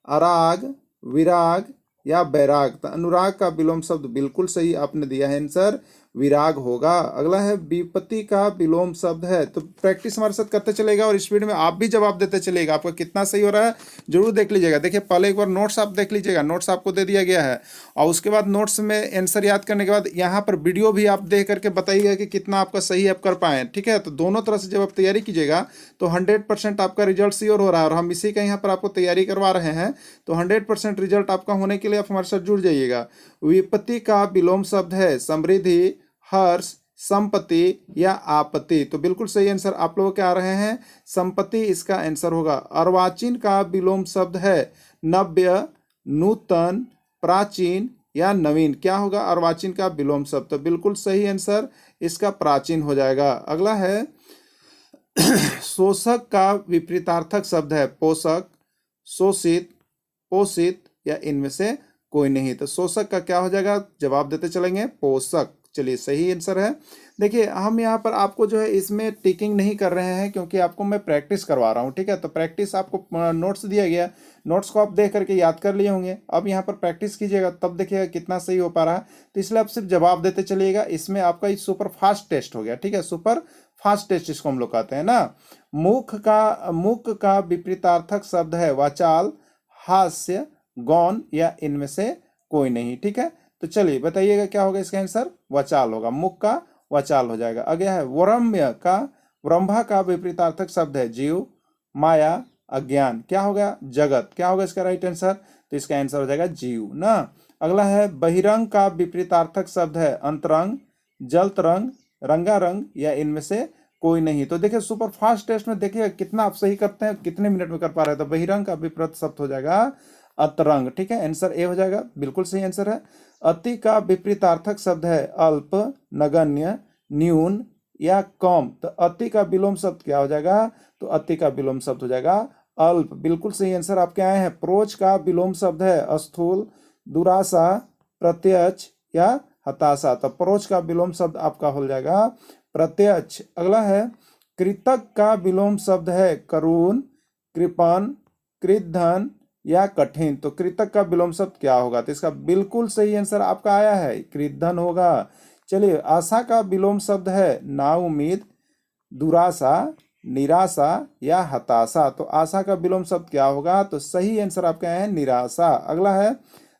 अराग, विराग या बैराग। तो अनुराग का विलोम शब्द बिल्कुल सही आपने दिया है, आंसर विराग होगा। अगला है विपत्ति का विलोम शब्द है। तो प्रैक्टिस हमारे साथ करते चलेगा और स्पीड में आप भी जवाब देते चलेगा। आपका कितना सही हो रहा है जरूर देख लीजिएगा। देखिए पहले एक बार नोट्स आप देख लीजिएगा, नोट्स आपको दे दिया गया है और उसके बाद नोट्स में आंसर याद करने के बाद यहाँ पर वीडियो भी आप देख करके बताइएगा कि कितना आपका सही आप कर पाएँ। ठीक है। तो दोनों तरह से जब आप तैयारी कीजिएगा तो 100% आपका रिजल्ट श्योर हो रहा है और हम इसी का यहाँ पर आपको तैयारी करवा रहे हैं। तो 100% रिजल्ट आपका होने के लिए आप हमारे साथ जुड़ जाइएगा। विपत्ति का विलोम शब्द है समृद्धि, हर्ष, संपत्ति या आपत्ति। तो बिल्कुल सही आंसर आप लोगों के आ रहे हैं, संपत्ति इसका आंसर होगा। अर्वाचीन का विलोम शब्द है नव्य, नूतन, प्राचीन या नवीन। क्या होगा अर्वाचीन का विलोम शब्द? तो बिल्कुल सही आंसर इसका प्राचीन हो जाएगा। अगला है शोषक का विपरीतार्थक शब्द है पोषक, शोषित, पोषित या इनमें से कोई नहीं। तो शोषक का क्या हो जाएगा? जवाब देते चलेंगे पोषक। चलिए सही आंसर है। देखिए हम यहाँ पर आपको जो है इसमें टिकिंग नहीं कर रहे हैं क्योंकि आपको मैं प्रैक्टिस करवा रहा हूँ, ठीक है। तो प्रैक्टिस आपको नोट्स दिया गया, नोट्स को आप देख करके याद कर लिए होंगे, अब यहाँ पर प्रैक्टिस कीजिएगा तब देखिएगा कितना सही हो पा रहा है। तो इसलिए आप सिर्फ जवाब देते चलिएगा। इसमें आपका ये सुपर फास्ट टेस्ट हो गया, ठीक है, सुपर फास्ट टेस्ट इसको हम लोग कहते हैं ना। मुख का विपरीतार्थक शब्द है वाचाल, हास्य, गौण या इनमें से कोई नहीं, ठीक है। तो चलिए बताइएगा क्या होगा इसका आंसर, वचाल होगा, मुख का वचाल हो जाएगा। अगला है वरम्भा का विपरीतार्थक शब्द है जीव, माया, अज्ञान, क्या होगा जगत, क्या होगा इसका राइट आंसर, तो इसका आंसर हो जाएगा जीव ना। अगला है बहिरंग का विपरीतार्थक शब्द है अंतरंग, जलतरंग, रंगारंग या इनमें से कोई नहीं। तो देखिए सुपर फास्ट टेस्ट में देखिए कितना आप सही करते हैं, कितने मिनट में कर पा रहे हैं। तो बहिरंग का विपरीत शब्द हो जाएगा अतरंग, ठीक है, आंसर ए हो जाएगा, बिल्कुल सही आंसर है। अति का विपरीतार्थक शब्द है अल्प, नगण्य, न्यून या कम। तो अति का विलोम शब्द क्या हो जाएगा, तो अति का विलोम शब्द हो जाएगा अल्प, बिल्कुल सही आंसर आपके आए हैं। प्रोच का विलोम शब्द है स्थूल, दुरासा, प्रत्यक्ष या हताशा। तो प्रोच का विलोम शब्द आपका हो जाएगा प्रत्यक्ष। अगला है कृतक का विलोम शब्द है करुण, कृपण, कृतधन या कठिन। तो कृतक का विलोम शब्द क्या होगा, तो इसका बिल्कुल सही आंसर आपका आया है, कृतधन होगा। चलिए आशा का विलोम शब्द है नाउम्मीद, दुराशा, निराशा या हताशा। तो आशा का विलोम शब्द क्या होगा, तो सही आंसर आपके आए हैं निराशा। अगला है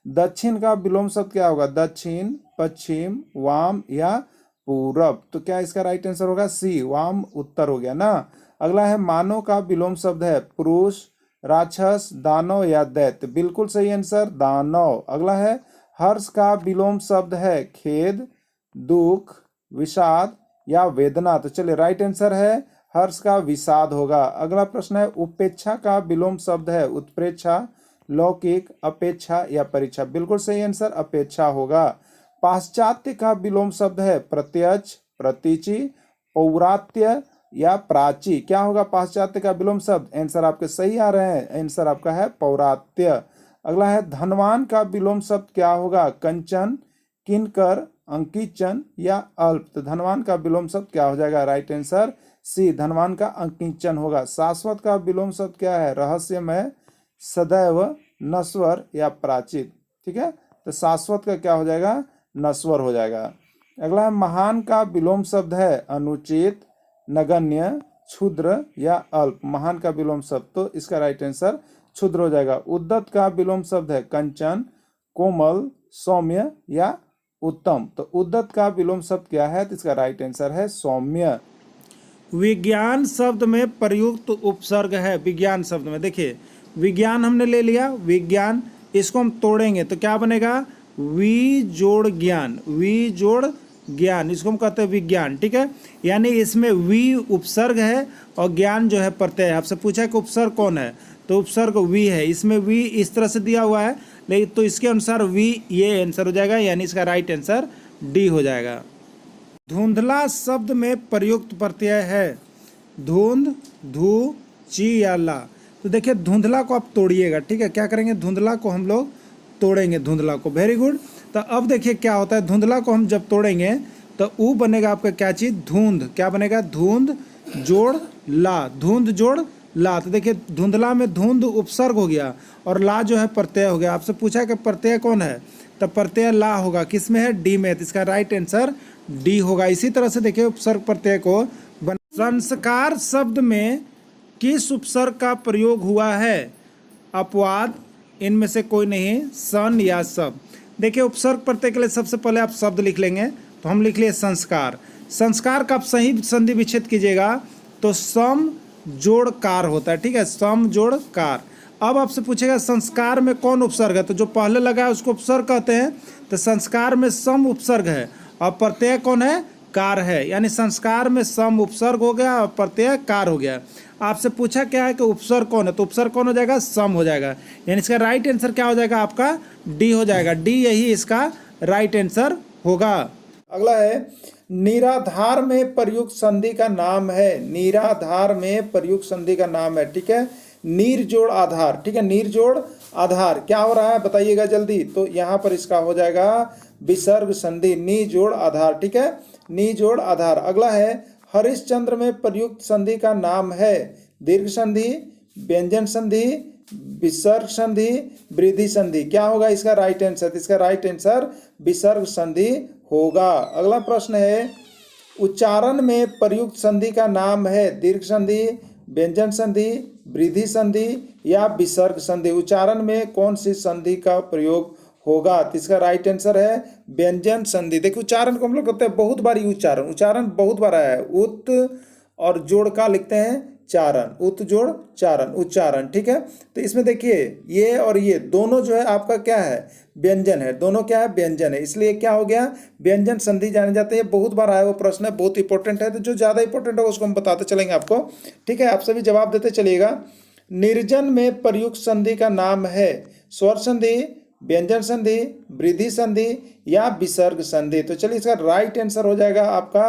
दक्षिण का विलोम शब्द क्या होगा, दक्षिण, पश्चिम, वाम या पूरब। तो क्या इसका राइट आंसर होगा सी, वाम उत्तर हो गया ना। अगला है मानव का विलोम शब्द है पुरुष, राक्षस, दानव या दैत्य, बिल्कुल सही आंसर दानव। अगला है हर्ष का विलोम शब्द है खेद, दुख, विषाद या वेदना। तो चलिए राइट आंसर है हर्ष का विषाद होगा। अगला प्रश्न है उपेक्षा का विलोम शब्द है उत्प्रेक्षा, लौकिक, अपेक्षा या परीक्षा। बिल्कुल सही आंसर अपेक्षा होगा। पाश्चात्य का विलोम शब्द है प्रत्यक्ष, प्रतीचि, पौरात्य या प्राची। क्या होगा पाश्चात्य का विलोम शब्द, आंसर आपके सही आ रहे हैं, आंसर आपका है पौरात्य। अगला है धनवान का विलोम शब्द क्या होगा, कंचन, किनकर, अंकिचन या अल्प। तो धनवान का विलोम शब्द क्या हो जाएगा, राइट आंसर सी, धनवान का अंकिचन होगा। शाश्वत का विलोम शब्द क्या है, रहस्यमय, सदैव, नश्वर या प्राचीन। ठीक है, तो शाश्वत का क्या हो जाएगा, नश्वर हो जाएगा। अगला है महान का विलोम शब्द है अनुचित, नगण्य, क्षुद्र या अल्प। महान का विलोम शब्द, तो इसका राइट आंसर क्षुद्र हो जाएगा। उद्दत का विलोम शब्द है कंचन, कोमल, सौम्य या उत्तम। तो उद्दत का विलोम शब्द क्या है, तो इसका राइट आंसर है सौम्य। विज्ञान शब्द में प्रयुक्त उपसर्ग है, विज्ञान शब्द में देखिए विज्ञान हमने ले लिया, विज्ञान, इसको हम तोड़ेंगे तो क्या बनेगा, वी जोड़ ज्ञान, वी जोड़ ज्ञान, इसको हम कहते हैं विज्ञान। ठीक है, यानी इसमें वी उपसर्ग है और ज्ञान जो है प्रत्यय है। आपसे पूछा कि उपसर्ग कौन है, तो उपसर्ग वी है, इसमें वी इस तरह से दिया हुआ है, लेकिन तो इसके अनुसार वी ये आंसर हो जाएगा, यानी इसका राइट आंसर डी हो जाएगा। धुंधला शब्द में प्रयुक्त प्रत्यय है धुंध, धू, ची या ला। तो देखिए धुंधला को आप तोड़िएगा, ठीक है, क्या करेंगे, धुंधला को हम लोग तोड़ेंगे, धुंधला को, वेरी गुड। तो अब देखिए क्या होता है, धुंधला को हम जब तोड़ेंगे तो ऊ बनेगा आपका क्या चीज़, धुंध, क्या बनेगा, धुंध जोड़ ला, धुंध जोड़ ला। तो देखिए धुंधला में धुंध उपसर्ग हो गया और ला जो है प्रत्यय हो गया। आपसे पूछा कि प्रत्यय कौन है, तो प्रत्यय ला होगा, किस में है, डी में, तो इसका राइट आंसर डी होगा। इसी तरह से देखिए उपसर्ग प्रत्यय को संस्कार शब्द में किस उपसर्ग का प्रयोग हुआ है, अपवाद, इनमें से कोई नहीं, सन या सब। देखिए उपसर्ग प्रत्यय के लिए सबसे पहले आप शब्द लिख लेंगे, तो हम लिख लिए संस्कार। संस्कार का आप सही संधि विच्छेद कीजिएगा तो सम जोड़ कार होता है, ठीक है, सम जोड़ कार। अब आपसे पूछेगा संस्कार में कौन उपसर्ग है, तो जो पहले लगा है उसको उपसर्ग कहते हैं, तो संस्कार में सम उपसर्ग है और प्रत्यय कौन है, कार है, यानी संस्कार में सम उपसर्ग हो गया और प्रत्यय कार हो गया। आपसे पूछा क्या है कि उपसर्ग कौन है, तो उपसर्ग कौन हो जाएगा, सम हो जाएगा, यानी इसका राइट आंसर क्या हो जाएगा आपका, डी हो जाएगा, डी यही इसका राइट आंसर होगा। अगला है निराधार में प्रयुक्त संधि का नाम है, निराधार में प्रयुक्त संधि का नाम है, ठीक है, नीर जोड़ आधार, ठीक है, नीर जोड़ आधार क्या हो रहा है बताइएगा जल्दी। तो यहाँ पर इसका हो जाएगा विसर्ग संधि, नी जोड़ आधार, ठीक है, नी जोड़ आधार। अगला है हरिश्चंद्र में प्रयुक्त संधि का नाम है दीर्घ संधि, व्यंजन संधि, विसर्ग संधि, वृद्धि संधि। क्या होगा इसका राइट आंसर? इसका राइट आंसर विसर्ग संधि होगा। अगला प्रश्न है उच्चारण में प्रयुक्त संधि का नाम है दीर्घ संधि, व्यंजन संधि, वृद्धि संधि या विसर्ग संधि। उच्चारण में कौन सी संधि का प्रयोग होगा? तो इसका राइट आंसर है व्यंजन संधि। देखिए उच्चारण को हम लोग कहते हैं बहुत बार उच्चारण, उच्चारण बहुत बार आया है। उत और जोड़ का लिखते हैं चारण, उत जोड़ चारण, उच्चारण, ठीक है। तो इसमें देखिए ये और ये दोनों जो है आपका क्या है? व्यंजन है, दोनों क्या है? व्यंजन है, इसलिए क्या हो गया? व्यंजन संधि जाने जाते हैं। बहुत बार आया वो प्रश्न है, बहुत इंपॉर्टेंट है। तो जो ज़्यादा इंपॉर्टेंट है उसको हम बताते चलेंगे आपको, ठीक है। आप सभी जवाब देते चलिएगा। निर्जन में प्रयुक्त संधि का नाम है स्वर संधि, व्यंजन संधि, वृद्धि संधि या विसर्ग संधि। तो चलिए इसका राइट आंसर हो जाएगा आपका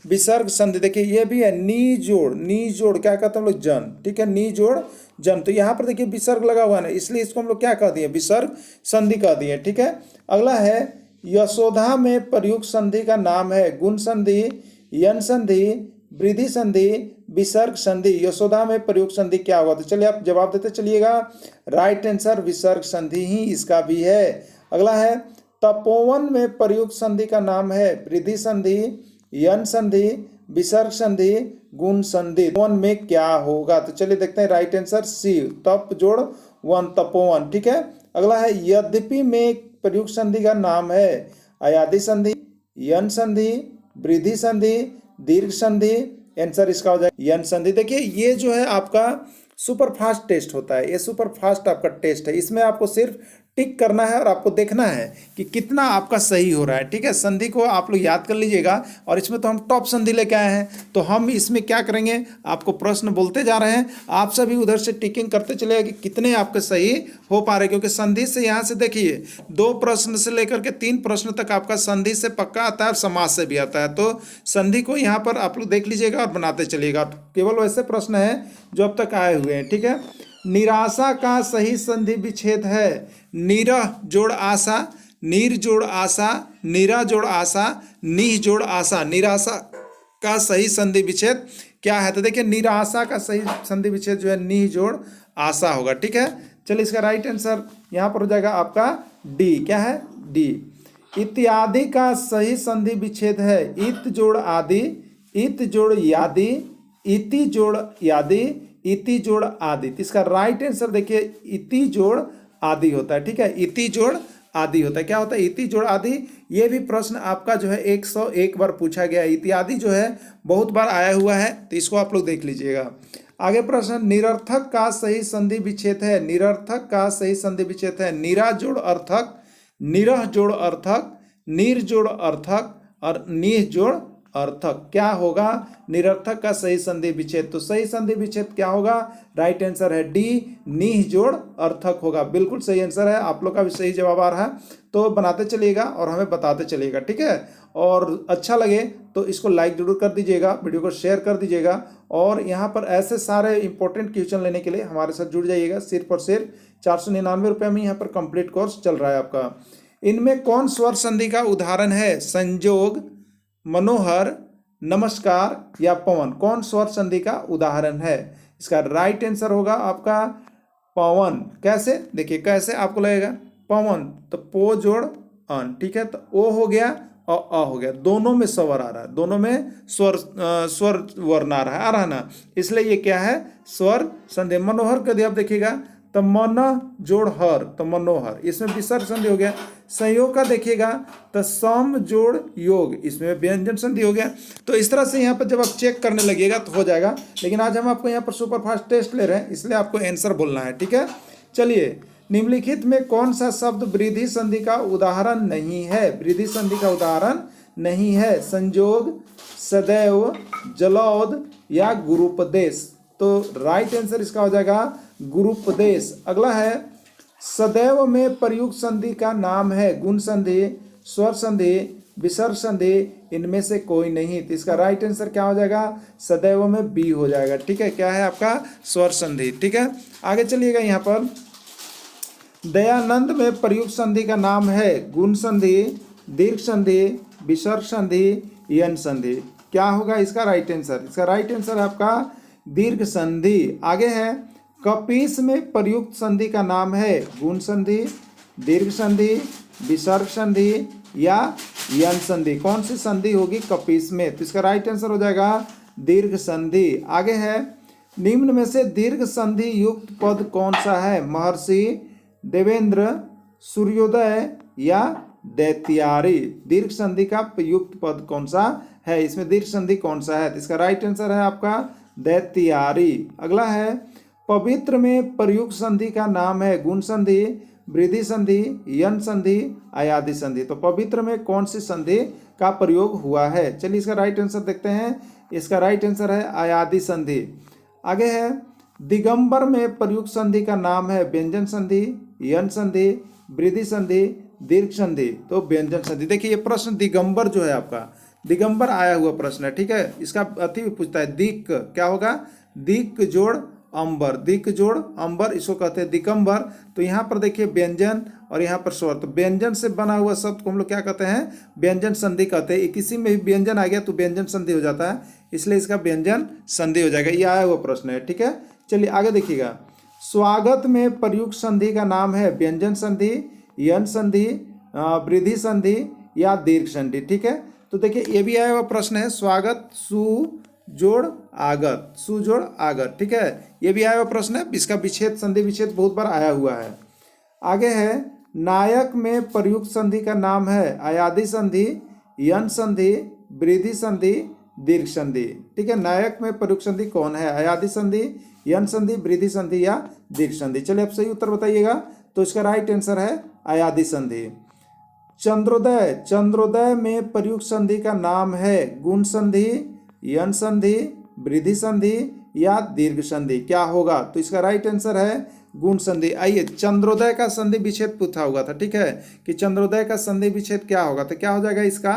विसर्ग संधि। देखिए ये भी है नी जोड़, नी जोड़ क्या कहते हैं हम लोग? जन, ठीक है, नी जोड़ जन। तो यहाँ पर देखिए विसर्ग लगा हुआ है ना, इसलिए इसको हम लोग क्या कह दिए? विसर्ग संधि कह दिए, ठीक है। अगला है यशोदा में प्रयुक्त संधि का नाम है गुण संधि, यन संधि, वृद्धि संधि, विसर्ग संधि। यशोदा में प्रयुक्त संधि क्या होगा? तो चलिए आप जवाब देते चलिएगा। राइट आंसर विसर्ग संधि ही इसका भी है। अगला है तपोवन में प्रयुक्त संधि का नाम है वृद्धि संधि, यन संधि, विसर्ग संधि, गुण संधि। तपोवन में क्या होगा? तो चलिए देखते हैं राइट आंसर सी, तप जोड़ वन, तपोवन, ठीक है। अगला है यद्यपि में प्रयुक्त संधि का नाम है अयादि संधि, यन संधि, वृद्धि संधि, दीर्घ संधि। आंसर इसका हो जाएगा यन संधि। देखिए ये जो है आपका सुपर फास्ट टेस्ट होता है, ये सुपर फास्ट आपका टेस्ट है। इसमें आपको सिर्फ टिक करना है और आपको देखना है कि कितना आपका सही हो रहा है, ठीक है। संधि को आप लोग याद कर लीजिएगा। और इसमें तो हम टॉप संधि लेके आए हैं, तो हम इसमें क्या करेंगे? आपको प्रश्न बोलते जा रहे हैं, आप सभी उधर से टिकिंग करते चलेगा कि कितने आपके सही हो पा रहे। क्योंकि संधि से यहाँ से देखिए 2 प्रश्न से लेकर के 3 प्रश्न तक आपका संधि से पक्का आता है और समास से भी आता है। तो संधि को यहाँ पर आप लोग देख लीजिएगा और बनाते चलिएगा। केवल वैसे प्रश्न है जो अब तक आए हुए हैं, ठीक है। निराशा का सही संधि विच्छेद है निरह जोड़ आशा, नीर जोड़ आशा, नीरा जोड़ आशा, नीह जोड़ आशा। निराशा का सही संधि विच्छेद क्या है? तो देखिए निराशा का सही संधि विच्छेद जो है नीह जोड़ आशा होगा, ठीक है। चलिए इसका राइट आंसर यहाँ पर हो जाएगा आपका डी। क्या है? डी। इत्यादि का सही संधि विच्छेद है इत जोड़ आदि, इत जोड़ यादि, इति जोड़ यादि, इति जोड़ आदि। तो इसका राइट आंसर देखिए इति जोड़ आदि होता है, ठीक है। इति जोड़ आदि होता है। क्या होता है? इति जोड़ आदि। ये भी प्रश्न आपका जो है 101 बार पूछा गया है। इत्यादि जो है बहुत बार आया हुआ है, तो इसको आप लोग देख लीजिएगा। आगे प्रश्न निरर्थक का सही संधि विच्छेद है, निरर्थक का सही संधि विच्छेद है निरा जोड़ अर्थक, निरह जोड़ अर्थक, नीर जोड़ अर्थक और नीह जोड़ अर्थक। क्या होगा निरर्थक का सही संधि विच्छेद? तो सही संधि विच्छेद क्या होगा? राइट आंसर है डी, नीह जोड़ अर्थक होगा। बिल्कुल सही आंसर है, आप लोग का भी सही जवाब आ रहा है। तो बनाते चलिएगा और हमें बताते चलिएगा, ठीक है। और अच्छा लगे तो इसको लाइक जरूर कर दीजिएगा, वीडियो को शेयर कर दीजिएगा। और यहाँ पर ऐसे सारे इंपॉर्टेंट क्वेश्चन लेने के लिए हमारे साथ जुड़ जाइएगा। सिर्फ और सिर्फ 499 रुपये में यहाँ पर कंप्लीट कोर्स चल रहा है आपका। इनमें कौन स्वर संधि का उदाहरण है? संजोग, मनोहर, नमस्कार या पवन। कौन स्वर संधि का उदाहरण है? इसका राइट आंसर होगा आपका पवन। कैसे? देखिए कैसे आपको लगेगा पवन, तो पो जोड़ अन, ठीक है। तो ओ हो गया और अ हो गया, दोनों में स्वर आ रहा है, दोनों में स्वर वर्ण आ रहा है ना, इसलिए ये क्या है? स्वर संधि। मनोहर का यदि आप देखिएगा तो मन जोड़ हर, तो मनोहर, इसमें विसर्ग संधि हो गया। संयोग का देखिएगा तो सम जोड़ योग, इसमें व्यंजन संधि हो गया। तो इस तरह से यहाँ पर जब आप चेक करने लगिएगा तो हो जाएगा। लेकिन आज हम आपको यहाँ पर सुपर फास्ट टेस्ट ले रहे हैं, इसलिए आपको आंसर बोलना है, ठीक है। चलिए निम्नलिखित में कौन सा शब्द वृद्धि संधि का उदाहरण नहीं है? वृद्धि संधि का उदाहरण नहीं है। संजोग, सदैव, जलौद या गुरुपदेश। तो राइट आंसर इसका हो जाएगा गुरुपदेश। अगला है सदैव में प्रयुक्त संधि का नाम है गुण संधि, स्वर संधि, विसर्ग संधि, इनमें से कोई नहीं। तो इसका राइट आंसर क्या हो जाएगा? सदैव में बी हो जाएगा, ठीक है। क्या है आपका? स्वर संधि, ठीक है। आगे चलिएगा। यहाँ पर दयानंद में प्रयुक्त संधि का नाम है गुण संधि, दीर्घ संधि, विसर्ग संधि, यन संधि। क्या होगा इसका राइट आंसर? इसका राइट आंसर है आपका दीर्घ संधि। आगे है कपीस में प्रयुक्त संधि का नाम है गुण संधि, दीर्घ संधि, विसर्ग संधि या यन संधि। कौन सी संधि होगी कपीस में? तो इसका राइट आंसर हो जाएगा दीर्घ संधि। आगे है निम्न में से दीर्घ संधि युक्त पद कौन सा है? महर्षि, देवेंद्र, सूर्योदय या दैत्यारी। दीर्घ संधि का युक्त पद कौन सा है? इसमें दीर्घ संधि कौन सा है? तो इसका राइट आंसर है आपका दैत्यारी। अगला है पवित्र में प्रयुक्त संधि का नाम है गुण संधि, वृद्धि संधि, यन संधि, अयादि संधि। तो पवित्र में कौन सी संधि का प्रयोग हुआ है? चलिए इसका राइट आंसर देखते हैं। इसका राइट आंसर है अयादि संधि। आगे है दिगंबर में प्रयुक्त संधि का नाम है व्यंजन संधि, यन संधि, वृद्धि संधि, दीर्घ संधि। तो व्यंजन संधि। देखिए ये प्रश्न दिगंबर जो है आपका दिगंबर आया हुआ प्रश्न है, ठीक है। इसका अति भी पूछता है दिक, क्या होगा? दिक जोड़ अंबर, दिक जोड़ अंबर, इसको कहते हैं दिगंबर। तो यहाँ पर देखिए व्यंजन और यहाँ पर स्वर, तो व्यंजन से बना हुआ शब्द को हम लोग क्या कहते हैं? व्यंजन संधि कहते हैं। किसी में भी व्यंजन आ गया तो व्यंजन संधि हो जाता है, इसलिए इसका व्यंजन संधि हो जाएगा। ये आया हुआ प्रश्न है, ठीक है। चलिए आगे देखिएगा। स्वागत में प्रयुक्त संधि का नाम है व्यंजन संधि, यन संधि, वृद्धि संधि या दीर्घ संधि, ठीक है। तो देखिए ये भी आया हुआ प्रश्न है स्वागत सु जोड़ आगत, सु जोड़ आगत, ठीक है। ये भी आया हुआ प्रश्न है। इसका विच्छेद संधि विच्छेद बहुत बार आया हुआ है। आगे है नायक में प्रयुक्त संधि का नाम है अयादि संधि, यन संधि, वृद्धि संधि, दीर्घ संधि, ठीक है। नायक में प्रयुक्त संधि कौन है? अयादि संधि, यन संधि, वृद्धि संधि या दीर्घ संधि। चलिए आप सही उत्तर बताइएगा। तो इसका राइट आंसर है अयादि संधि। चंद्रोदय, चंद्रोदय में प्रयुक्त संधि का नाम है गुण संधि, यन संधि, वृद्धि संधि या दीर्घ संधि। क्या होगा? तो इसका राइट आंसर है गुण संधि। आइए चंद्रोदय का संधि विच्छेद पूछा हुआ था, ठीक है, कि चंद्रोदय का संधि विच्छेद क्या होगा? तो क्या हो जाएगा इसका?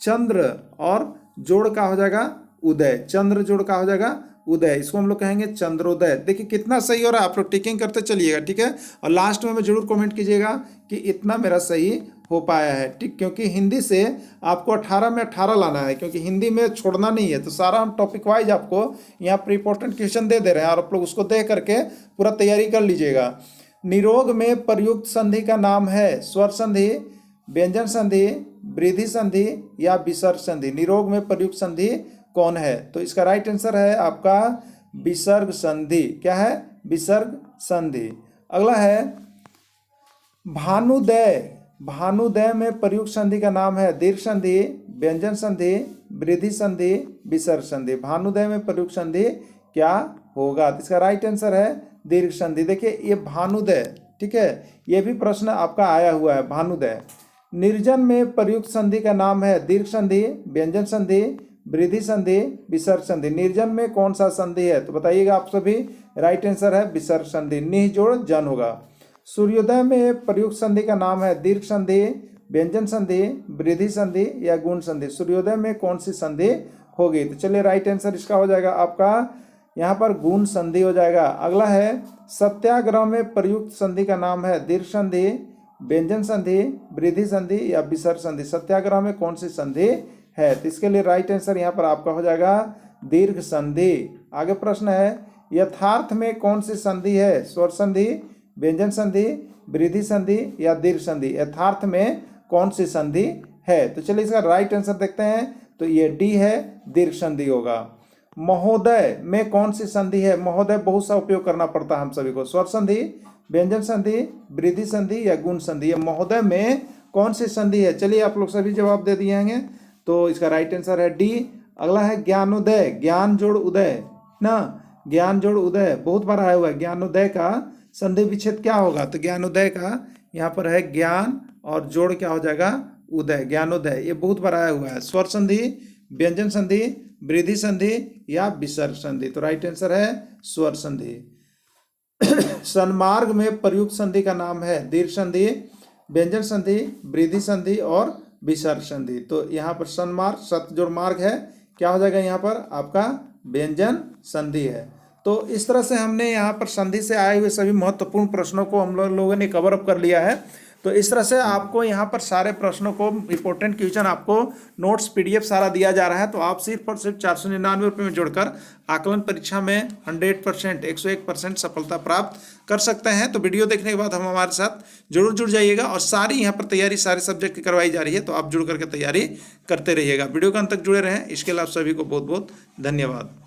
चंद्र और जोड़ का हो जाएगा उदय, चंद्र जोड़ का हो जाएगा उदय। इसको हम लोग कहेंगे चंद्रोदय। देखिए कितना सही हो रहा है, आप लोग टिकिंग करते चलिएगा, ठीक है। और लास्ट में जरूर कमेंट कीजिएगा कि इतना मेरा सही हो पाया है, ठीक। क्योंकि हिंदी से आपको 18 में 18 लाना है, क्योंकि हिंदी में छोड़ना नहीं है। तो सारा हम टॉपिक वाइज आपको यहाँ पर इंपॉर्टेंट क्वेश्चन दे रहे हैं और आप लोग उसको देख करके पूरा तैयारी कर लीजिएगा। निरोग में प्रयुक्त संधि का नाम है स्वर संधि, व्यंजन संधि, वृद्धि संधि या विसर्ग संधि। निरोग में प्रयुक्त संधि कौन है? तो इसका राइट आंसर है आपका विसर्ग संधि। क्या है? विसर्ग संधि। अगला है भानुदय, भानुदय में प्रयुक्त संधि का नाम है दीर्घ संधि, व्यंजन संधि, वृद्धि संधि, विसर्ग संधि। भानुदय में प्रयुक्त संधि क्या होगा? तो इसका राइट आंसर है दीर्घ संधि। देखिए ये भानुदय, ठीक है, ये भी प्रश्न आपका आया हुआ है भानुदय। निर्जन में प्रयुक्त संधि का नाम है दीर्घ संधि, व्यंजन संधि, वृद्धि संधि, विसर्ग संधि। निर्जन में कौन सा संधि है? तो बताइएगा आप सभी। राइट आंसर है विसर्ग संधि, निह जोड़ जन होगा। सूर्योदय में प्रयुक्त संधि का नाम है दीर्घ संधि, व्यंजन संधि, वृद्धि संधि या गुण संधि। सूर्योदय में कौन सी संधि होगी? तो चलिए राइट आंसर इसका हो जाएगा आपका यहाँ पर गुण संधि हो जाएगा। अगला है सत्याग्रह में प्रयुक्त संधि का नाम है दीर्घ संधि, व्यंजन संधि, वृद्धि संधि या विसर्ग संधि। सत्याग्रह में कौन सी संधि है? तो इसके लिए राइट आंसर यहाँ पर आपका हो जाएगा दीर्घ संधि। आगे प्रश्न है यथार्थ में कौन सी संधि है? स्वर संधि, व्यंजन संधि, वृद्धि संधि या दीर्घ संधि। यथार्थ में कौन सी संधि है? तो चलिए इसका राइट आंसर देखते हैं। तो ये डी है, दीर्घ संधि होगा। महोदय में कौन सी संधि है? महोदय बहुत सा उपयोग करना पड़ता है हम सभी को। स्वर संधि, व्यंजन संधि, वृद्धि संधि या गुण संधि। ये महोदय में कौन सी संधि है? चलिए आप लोग सभी जवाब दे दिए हैं, तो इसका राइट आंसर है डी। अगला है ज्ञानोदय, ज्ञान जोड़ उदय ना, ज्ञान जोड़ उदय बहुत बार आया हुआ है। ज्ञानोदय का संधि विच्छेद क्या होगा? तो ज्ञानोदय का यहाँ पर है ज्ञान और जोड़ क्या हो जाएगा? उदय, ज्ञानोदय। ये बहुत बार आया हुआ है। स्वर संधि, व्यंजन संधि, वृद्धि संधि या विसर्ग संधि। तो राइट आंसर है स्वर संधि। सन्मार्ग में प्रयुक्त संधि का नाम है दीर्घ संधि, व्यंजन संधि, वृद्धि संधि और विसर्ग संधि। तो यहाँ पर सन्मार्ग सत जोड़ मार्ग है, क्या हो जाएगा यहाँ पर आपका? व्यंजन संधि है। तो इस तरह से हमने यहाँ पर संधि से आए हुए सभी महत्वपूर्ण प्रश्नों को हम लोगों ने कवर अप कर लिया है। तो इस तरह से आपको यहाँ पर सारे प्रश्नों को इंपॉर्टेंट क्वेश्चन आपको नोट्स PDF सारा दिया जा रहा है। तो आप सिर्फ और सिर्फ 499 रुपये में जोड़कर आकलन परीक्षा में 100% 101% सफलता प्राप्त कर सकते हैं। तो वीडियो देखने के बाद हम हमारे साथ जरूर जुड़ जाइएगा और सारी यहाँ पर तैयारी सारे सब्जेक्ट की करवाई जा रही है, तो आप जुड़ करके तैयारी करते रहिएगा। वीडियो के अंत तक जुड़े रहें। इसके लिए आप सभी को बहुत बहुत धन्यवाद।